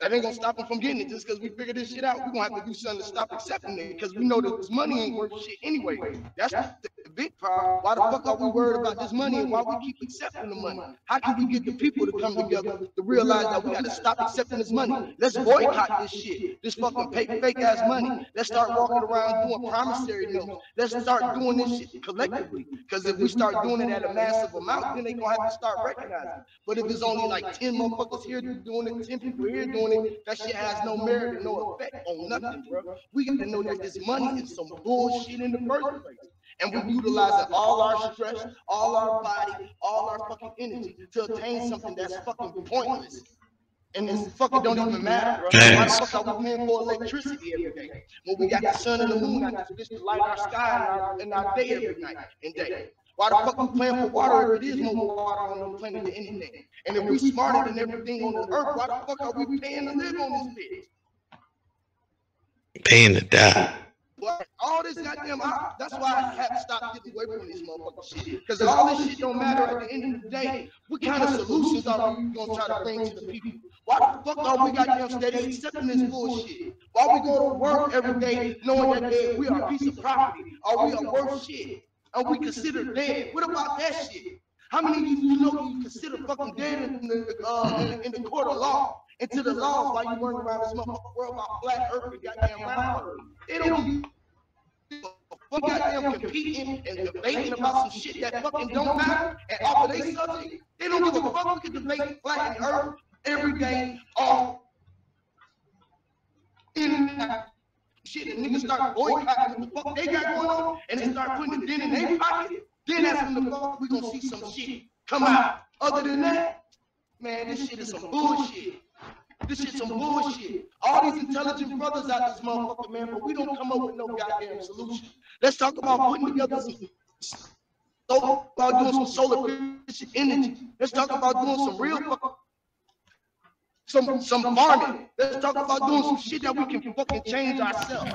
That ain't gonna stop them from getting it just because we figured this shit out. We're gonna have to do something to stop accepting it because we know that this money ain't worth shit anyway. That's the big problem. Why the fuck are we worried about this money and why we keep accepting the money? How can we get the people to come together to realize that we gotta stop accepting this money? Let's boycott this shit, this fucking fake ass money. Let's start walking around doing promissory notes. Let's start doing this shit collectively. Because if we start doing it at a massive amount, then they gonna have to start recognizing. But if it's only like 10 motherfuckers here doing it, 10 people here doing it, that shit has no merit and no effect on nothing, bro. We got to know that this money is some bullshit in the first place. And we're utilizing all our stress, all our body, all our fucking energy to attain something that's fucking pointless. And this fucking don't even matter, bro. Why the fuck are we paying for electricity every day? When we got the sun and the moon out this bitch to light our sky and our day every night and day. Why the fuck we paying for water if it is more water on the planet than anything? And if we smarter than everything on the earth, why the fuck are we paying to live on this bitch? Paying to die. But all this goddamn, that's why I have to stop getting away from this motherfucking shit. Because all this shit don't matter at the end of the day. What kind of solutions are we gonna try to bring to the people? Why the fuck are we goddamn steady accepting this bullshit? Why we go to work every day knowing that we are a piece of property or we are worth shit and we consider dead? What about that shit? How many of you know you consider fucking dead in the court of law? Into the laws while you running around this motherfucking world about flat earth and goddamn round earth. They don't give for goddamn competing and debating about some shit that fucking don't matter, and off of their subject, they don't give a fuck. We can debate flat the earth every day off in shit, and niggas start boycotting what the fuck they got going on, and they start putting it in their pocket, then that's when the fuck we gonna see some shit come out. Other than that, man, this shit is some bullshit. This shit's some bullshit. All these intelligent brothers out this motherfucker, man, but we don't come up with no goddamn solution. Let's talk about putting together about doing some solar efficient energy. Let's talk about doing some real some farming. Let's talk about doing some shit that we can fucking change ourselves.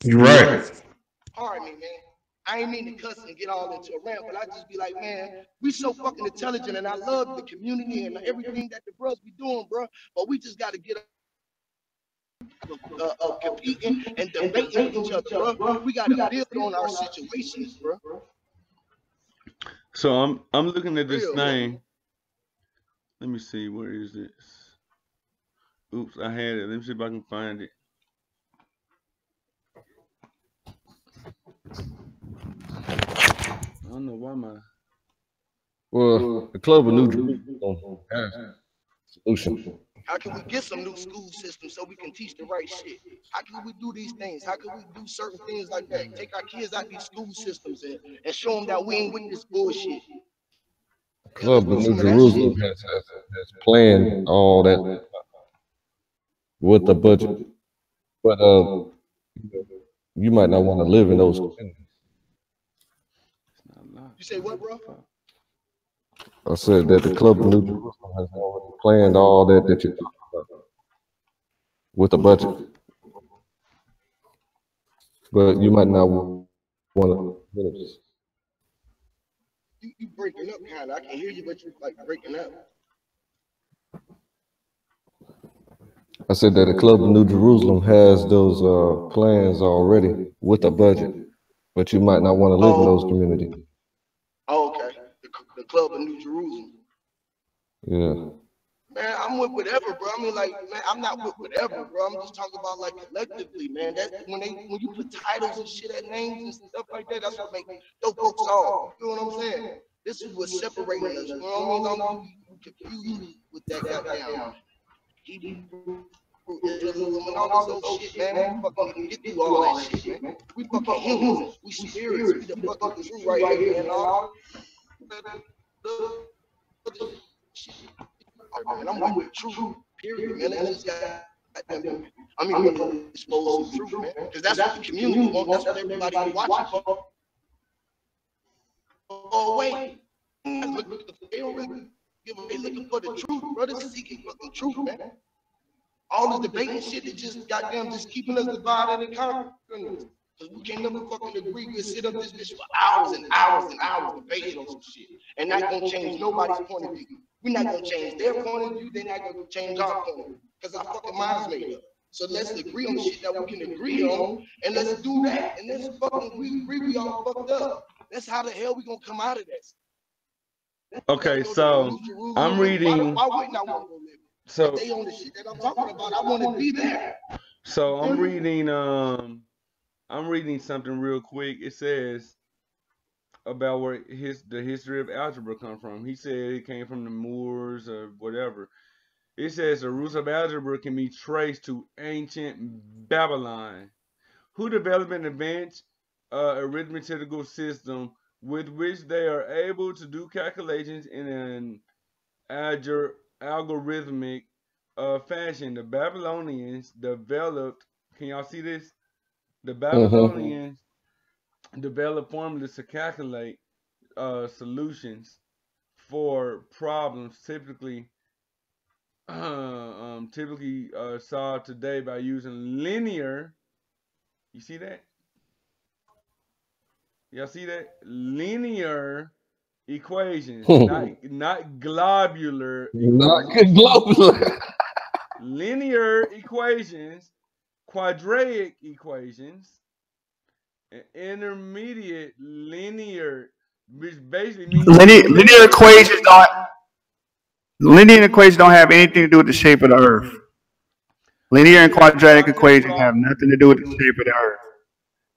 You're right. Pardon me, man. I ain't mean to cuss and get all into a rant, but I just be like, man, we so fucking intelligent, and I love the community and everything that the bros be doing, bro. But we just got to get competing and debating with each other, bro. We got to build on our situations, bro. So I'm looking at this Real, thing. man. Let me see, where is this? Oops, I had it. Let me see if I can find it. I don't know why my. Well, the Club of New Jerusalem has a solution. How can we get some new school systems so we can teach the right shit? How can we do these things? How can we do certain things like that? Take our kids out of these school systems and show them that we ain't with this bullshit. Club of New Jerusalem has planned all that with the budget, but you might not want to live in those communities. You say what, bro? I said that the Club of New Jerusalem has already planned all that you're talking about with the budget, but you might not want to live this. You breaking up, kind of. I can hear you, but you like breaking up. I said that the Club of New Jerusalem has those plans already with a budget, but you might not want to live in those communities. Oh, okay. The Club of New Jerusalem. Yeah. Man, I'm with whatever, bro. I mean, like, man, I'm not with whatever, bro. I'm just talking about like collectively, man. That when you put titles and shit at names and stuff like that, that's what make those folks off. You know what I'm saying? This is what's separating us. You know what I mean? I'm confused with that goddamn Hebrew, Israelism, and all this old shit, man. We fucking get through all that shit, man. We fucking humans. We spirits. We the fucking truth right here, man. All man, I'm with the truth, period, man. Let's just I mean, want to expose the truth, man. Because that's what the community wants. That's what everybody watching for. Oh, wait. They don't really give a, they looking for the truth, brothers seeking for the truth, man. All this debating shit is just goddamn just keeping us divided and conquering. Because we can't never fucking agree. We'll sit up this bitch for hours and hours and hours debating on some shit. And not gonna change nobody's point of view. We're not gonna change their point of view, they're not gonna change our point of view. Because our fucking mind's made up. So let's agree on the shit that we can agree on, and let's do that. And let's fucking we agree we all fucked up. That's how the hell we gonna come out of this. Okay, so I'm reading. Why wouldn't I want to go live? So they on the shit that I'm talking about. I want to be there. So I'm reading something real quick. It says about where the history of algebra come from. He said it came from the Moors or whatever. It says the roots of algebra can be traced to ancient Babylon, who developed an advanced arithmetical system with which they are able to do calculations in an algorithmic fashion. The Babylonians developed, can y'all see this? The Babylonians developed formulas to calculate solutions for problems typically solved today by using linear. You see that? Y'all see that? Linear equations, not globular. Not globular. Linear equations, quadratic equations, and intermediate linear, which basically means linear equations don't have anything to do with the shape of the earth. Linear and quadratic equations have nothing to do with the shape of the Earth.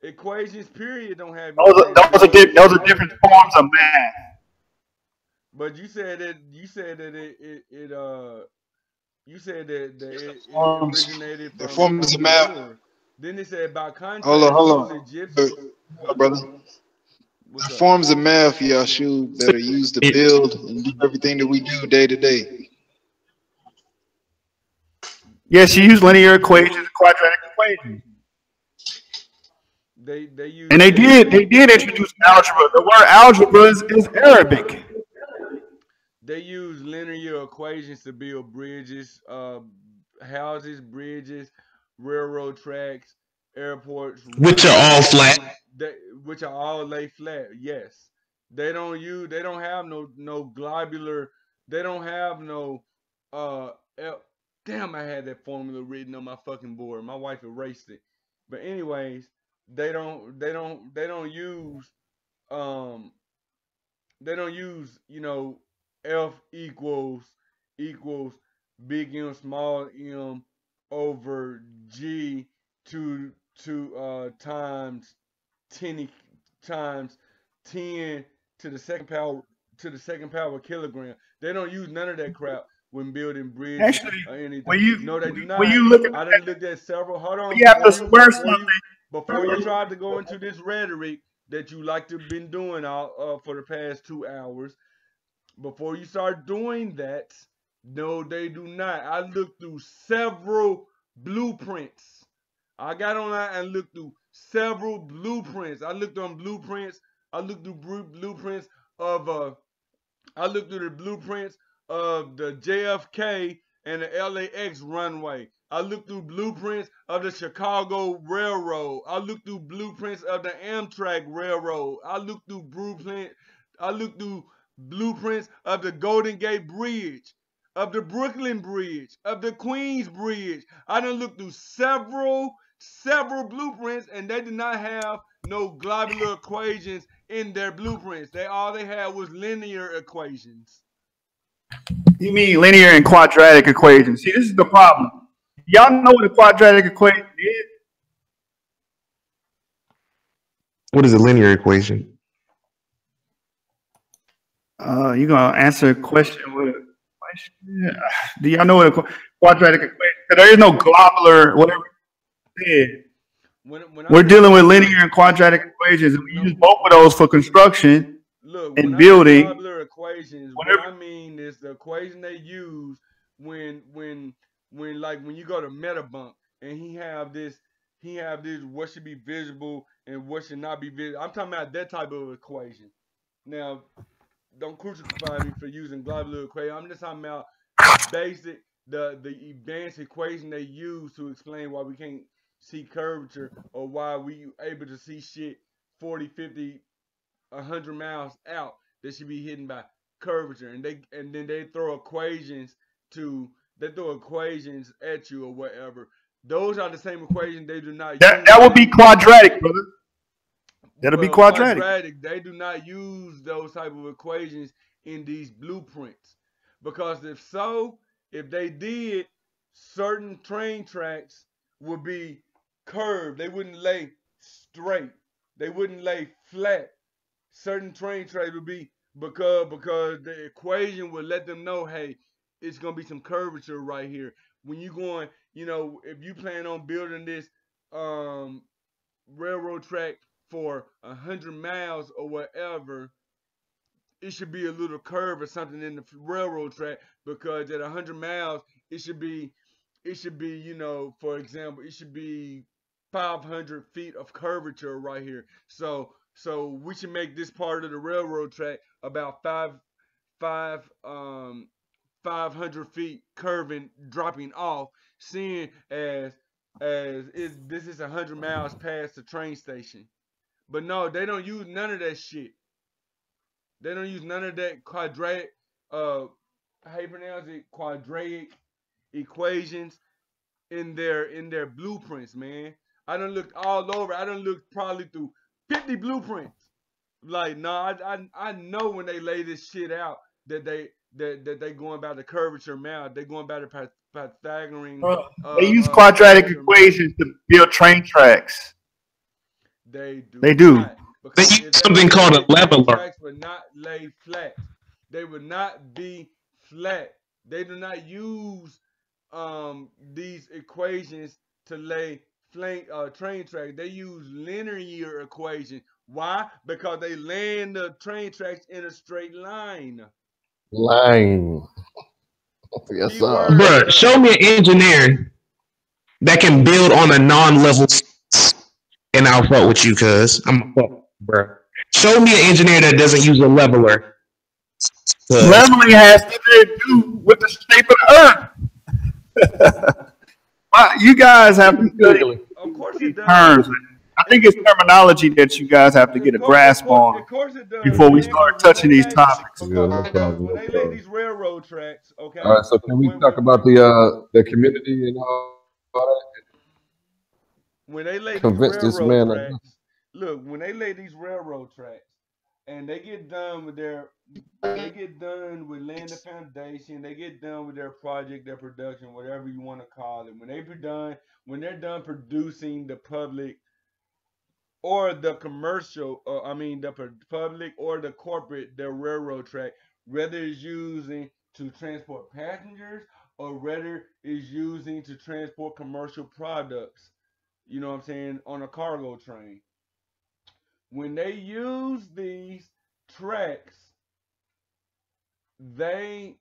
Equations, period, don't have anything to do with Those are different forms of math. But you said that you said that you said that it originated The from forms of the math. Moors. Then it said by Hold on, contrast, hold most on, Egyptians. Huh? brother. What's The up? forms of math, Yashu, that are used to build and do everything that we do day to day. Yes, you use linear equations and quadratic equations. They use And they did introduce algebra. The word algebra is Arabic. they use linear equations to build bridges, houses, bridges, railroad tracks, airports, which are all runways, flat. that which are all lay flat. Yes, they don't have no globular. They don't have no uh. el- Damn, I had that formula written on my fucking board. My wife erased it. But anyways, they don't use um F equals big M small m over G to times 10 times 10 to the second power kilogram. They don't use none of that crap when building bridges Actually, or anything. when you No, they do when not. you look at I done looked at several. Hold when on, you have to square something, before you tried to go into this rhetoric that you like to have been doing all for the past 2 hours. Before you start doing that, no, they do not. I looked through several blueprints. I got online and looked through several blueprints. I looked on blueprints. I looked through blueprints of I looked through the blueprints of the JFK and the LAX runway. I looked through blueprints of the Chicago Railroad. I looked through blueprints of the Amtrak Railroad. I looked through blueprints of the Golden Gate Bridge, of the Brooklyn Bridge, of the Queens Bridge. I done looked through several blueprints, and they did not have no globular equations in their blueprints. All they had was linear equations. you mean linear and quadratic equations. See, this is the problem. Y'all know what a quadratic equation is? What is a linear equation? You're gonna answer a question with a question. Do y'all know what a quadratic equation? There is no globular, whatever you said. When I We're say dealing with linear and quadratic equations, and we use both of those for construction look, when and I say building. globular equations, what Whatever. I mean is the equation they use when like when you go to Metabunk and he have this what should be visible and what should not be visible. I'm talking about that type of equation. Now, don't crucify me for using globular equation. I'm just talking about the basic, the advanced equation they use to explain why we can't see curvature or why we able to see shit 40, 50, 100 miles out that should be hidden by curvature. And then they throw equations at you or whatever. Those are the same equations they do not That use. would be quadratic, brother. That'll be Well, quadratic. they do not use those type of equations in these blueprints. Because if they did, certain train tracks would be curved. They wouldn't lay straight. They wouldn't lay flat. Certain train tracks would be because the equation would let them know, hey, it's gonna be some curvature right here. When you going, if you plan on building this um railroad track for 100 miles or whatever, it should be a little curve or something in the railroad track because at 100 miles it should be for example it should be 500 feet of curvature right here. So we should make this part of the railroad track about five 500 feet curving dropping off, seeing this is 100 miles past the train station. But no, they don't use none of that shit. They don't use none of that quadratic how you pronounce it, quadratic equations in their blueprints, man. I done looked all over. I done looked probably through 50 blueprints. Like, no, I know when they lay this shit out that they going by the curvature mouth. They going by the Pythagorean They use quadratic equations to build train tracks. They do. They do. Not. They Because use something called a leveler. Tracks would not lay flat. They would not be flat. They do not use these equations to lay train tracks. They use linear equations. Why? Because they land the train tracks in a straight line. Line. Yes, sir. Bruh, show me an engineer that can build on a non-level, and I'll fuck with you, cuz I'm a fuck, bruh. Show me an engineer that doesn't use a leveler. Leveling has to do with the shape of the earth. You guys have to study Of course it does. terms. I think it's terminology that you guys have to get a grasp on before we start touching these topics. Yeah, no problem. When they lay these railroad tracks, okay. All right, so can we talk about the community and all that? When they lay Convince these this railroad man. tracks, look, when they lay these railroad tracks, and they get done with laying the foundation, they get done with their project, their production, whatever you want to call it. When they're done producing the public or the commercial, the public or the corporate, their railroad track, whether it's using to transport passengers or whether it's using to transport commercial products. You know what I'm saying, on a cargo train. When they use these tracks, they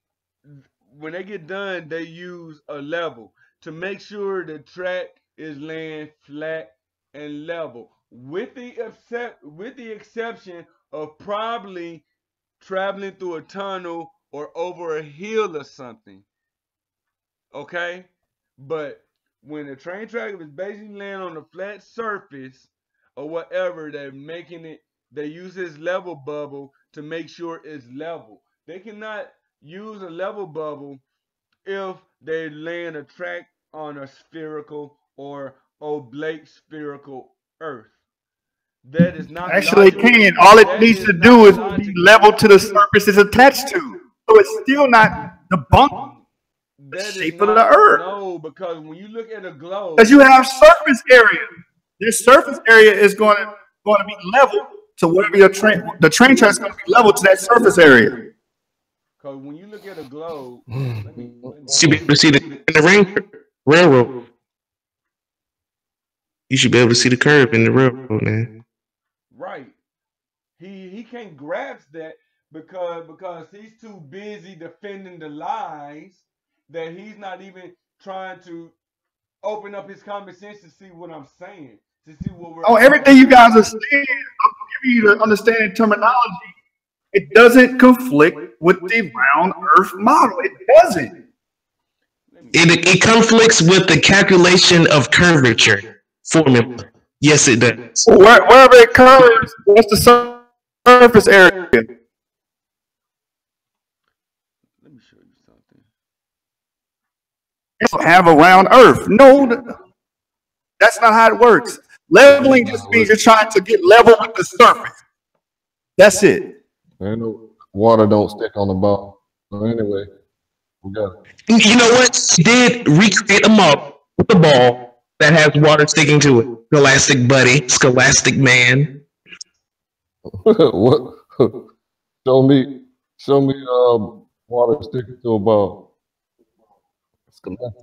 when they get done, they use a level to make sure the track is laying flat and level, with the exception of probably traveling through a tunnel or over a hill or something. Okay, but when the train track is basically laying on a flat surface or whatever, they use this level bubble to make sure it's level. They cannot use a level bubble if they land a track on a spherical or oblate spherical earth. That is not Actually, logical. can. All it needs to do is be level to the surface it's attached to. So it's still not debunked the shape of the earth. No, because when you look at a globe, because you have surface area. This surface area is going to be level to whatever the train track is going to be level to that surface area. Because when you look at a globe, you should be able to see the railroad. You should be able to see the curve in the railroad, man. Right. He can't grasp that because he's too busy defending the lies that he's not even trying to open up his common sense to see what I'm saying, to see what we're. Everything you guys are saying, I'm giving you to understand terminology. It doesn't conflict with the round Earth model. It doesn't. It conflicts with the calculation of curvature formula. Yes, it does. Wherever it curves, what's the surface area? Let me show you something. It don't have a round Earth. No, that's not how it works. Leveling just means you're trying to get level with the surface. That's it. And water don't stick on the ball. So anyway, we got it. You know what? He did recreate a model with a ball that has water sticking to it. Scholastic buddy, scholastic man. What? Show me water sticking to a ball.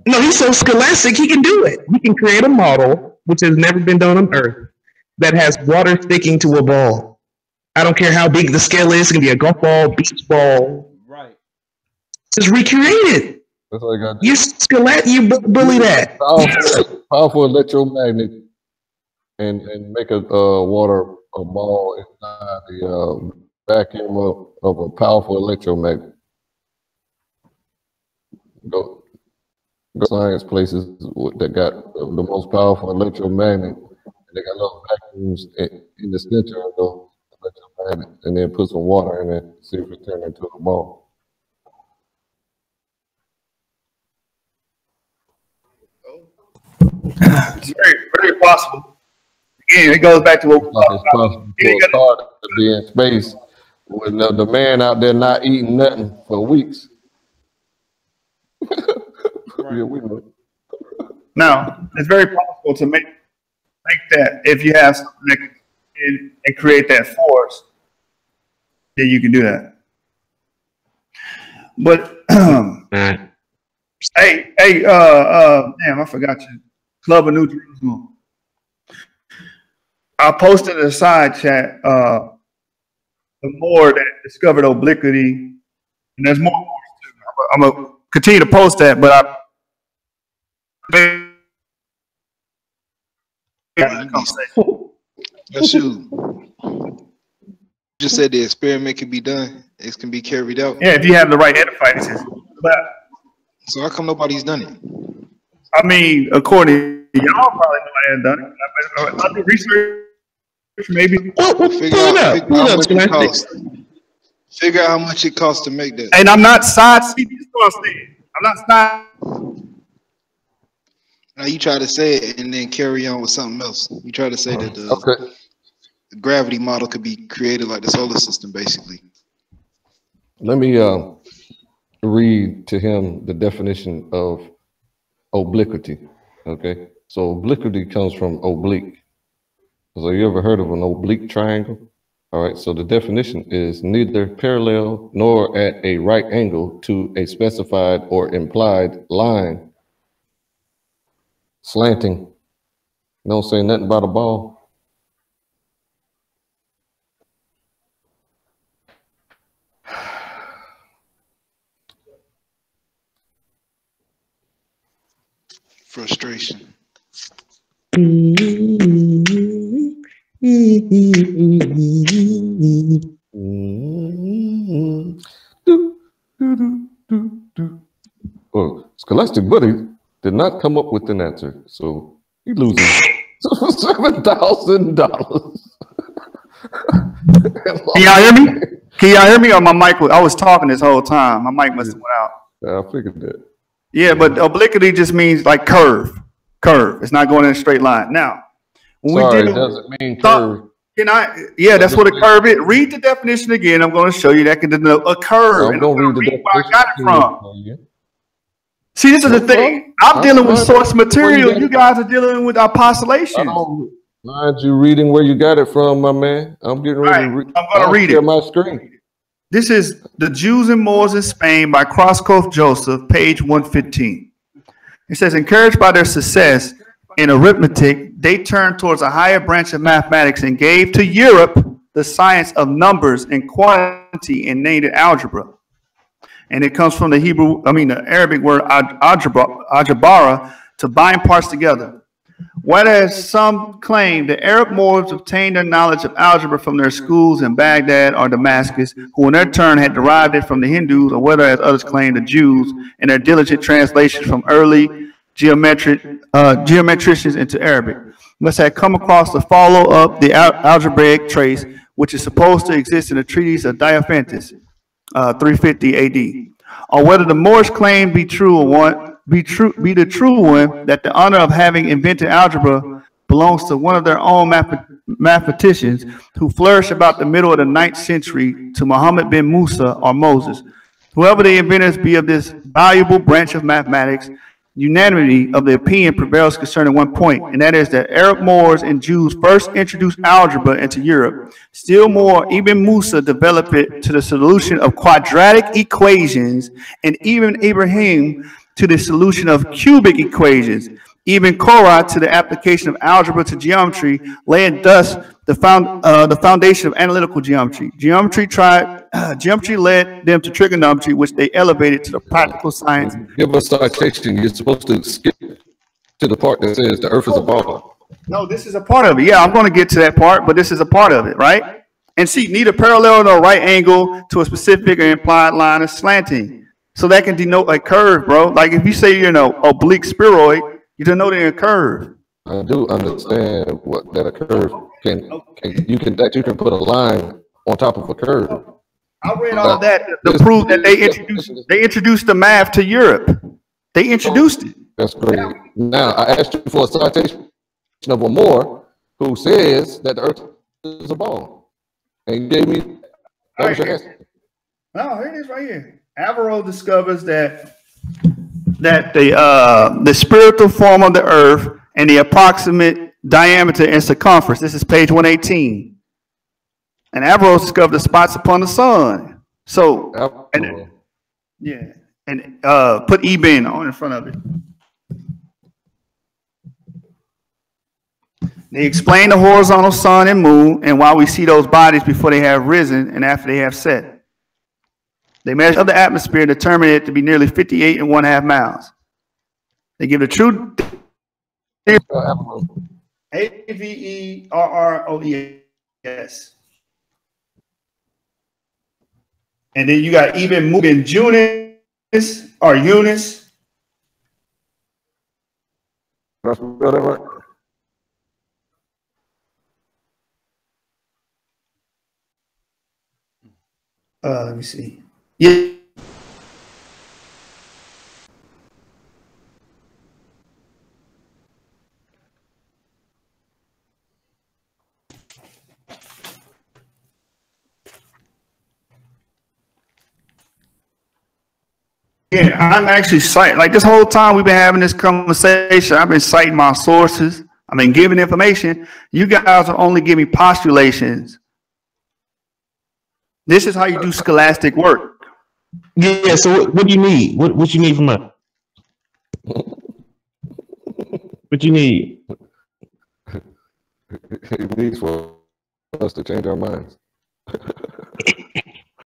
No, he's so scholastic he can do it. He can create a model which has never been done on Earth that has water sticking to a ball. I don't care how big the scale is. It can be a golf ball, beach ball. Right. Just recreate it. That's all I got. You scholastic, you bully that. Powerful electromagnet and make a ball inside the vacuum of a powerful electromagnet. Go science places that got the most powerful electromagnet. They got little vacuums in the center of those electromagnets, and then put some water in it, see if it turns into a ball. It's very possible. Again, it goes back to what we're talking about. It's hard to be in space with the man out there not eating nothing for weeks. Yeah, we know. Now, it's very possible to make that if you have something that can and create that force, then you can do that. But damn, I forgot you. Club of New Jerusalem. I posted in a side chat the more that discovered obliquity, and there's more too. I'm gonna continue to post that, but That's you. Just said the experiment can be done. It can be carried out. Yeah, if you have the right edifices. But so how come nobody's done it? I mean, according to y'all, probably nobody has done it. I'll do research, maybe. Figure out how much it costs. Figure out how much it costs to make that. And I'm not side. See, this is what I'm saying. I'm not side. Now you try to say it and then carry on with something else. You try to say that the gravity model could be created like the solar system, basically. Let me read to him the definition of obliquity. Okay, so obliquity comes from oblique. So you ever heard of an oblique triangle? All right, so the definition is neither parallel nor at a right angle to a specified or implied line. Slanting. Don't say nothing about a ball. Frustration. Well, Scholastic Buddy did not come up with an answer, so he loses $7,000. Can y'all hear me? Can y'all hear me? Or my mic? I was talking this whole time. My mic must have went out. Yeah, I figured that. Yeah, but obliquity just means like curve. Curve. It's not going in a straight line. Now, when Sorry, we it doesn't mean curve. Can I? Yeah, that's what a curve is. Read the definition again. I'm going to show you that can denote a curve. I'm going to read the where I got it from. See, this is the thing. I'm dealing with source material. You guys are dealing with our postulations. Mind you reading where you got it from, my man. I'm getting ready to read. I'm going to read it. My screen. This is The Jews and Moors in Spain by Croscoff Joseph, page 115. It says, encouraged by their success in arithmetic, they turned towards a higher branch of mathematics and gave to Europe the science of numbers and quantity and named it algebra. And it comes from the Arabic word algebara, to bind parts together. Whereas some claim the Arab Moors obtained their knowledge of algebra from their schools in Baghdad or Damascus, who in their turn had derived it from the Hindus, or whether, as others claim, the Jews, in their diligent translations from early geometricians into Arabic, must have come across to follow up the algebraic trace, which is supposed to exist in the treatise of Diophantus, 350 AD. Or whether the Moorish claim be the true one, that the honor of having invented algebra belongs to one of their own mathematicians who flourished about the middle of the 9th century, to Muhammad bin Musa or Moses. Whoever the inventors be of this valuable branch of mathematics, unanimity of the opinion prevails concerning one point, and that is that Arab Moors and Jews first introduced algebra into Europe. Still more, Ibn Musa developed it to the solution of quadratic equations, and even Ibrahim to the solution of cubic equations. Even Korah to the application of algebra to geometry, laying thus the foundation of analytical geometry. Geometry led them to trigonometry, which they elevated to the practical science. Give us citation. You're supposed to skip to the part that says the Earth is a ball. No, this is a part of it. Yeah, I'm going to get to that part, but this is a part of it, right? And see, neither parallel nor right angle to a specific or implied line is slanting. So that can denote a curve, bro. Like if you say, oblique spheroid, you're denoting a curve. I do understand that a curve you can put a line on top of a curve. I read all that to prove that they introduced the math to Europe. They introduced it. That's great. Now I asked you for a citation of a Moor who says that the Earth is a ball, and you gave me. That was your answer. No, here it is right here. Averroes discovers that that the spiritual form of the earth and the approximate diameter and circumference. This is page 118. And Averroes discovered the spots upon the sun. So, and, yeah, and put Eben on in front of it. They explain the horizontal sun and moon and why we see those bodies before they have risen and after they have set. They measure the atmosphere and determine it to be nearly 58.5 miles. They give the true Averroes. And then you got even moving Junis or Eunice. That's right. Let me see. Yeah. Yeah, I'm actually citing, like this whole time we've been having this conversation, I've been citing my sources. I've been giving information. You guys are only giving postulations. This is how you do scholastic work. Yeah, so what do you need? What you need from us? What you need? It needs for us to change our minds.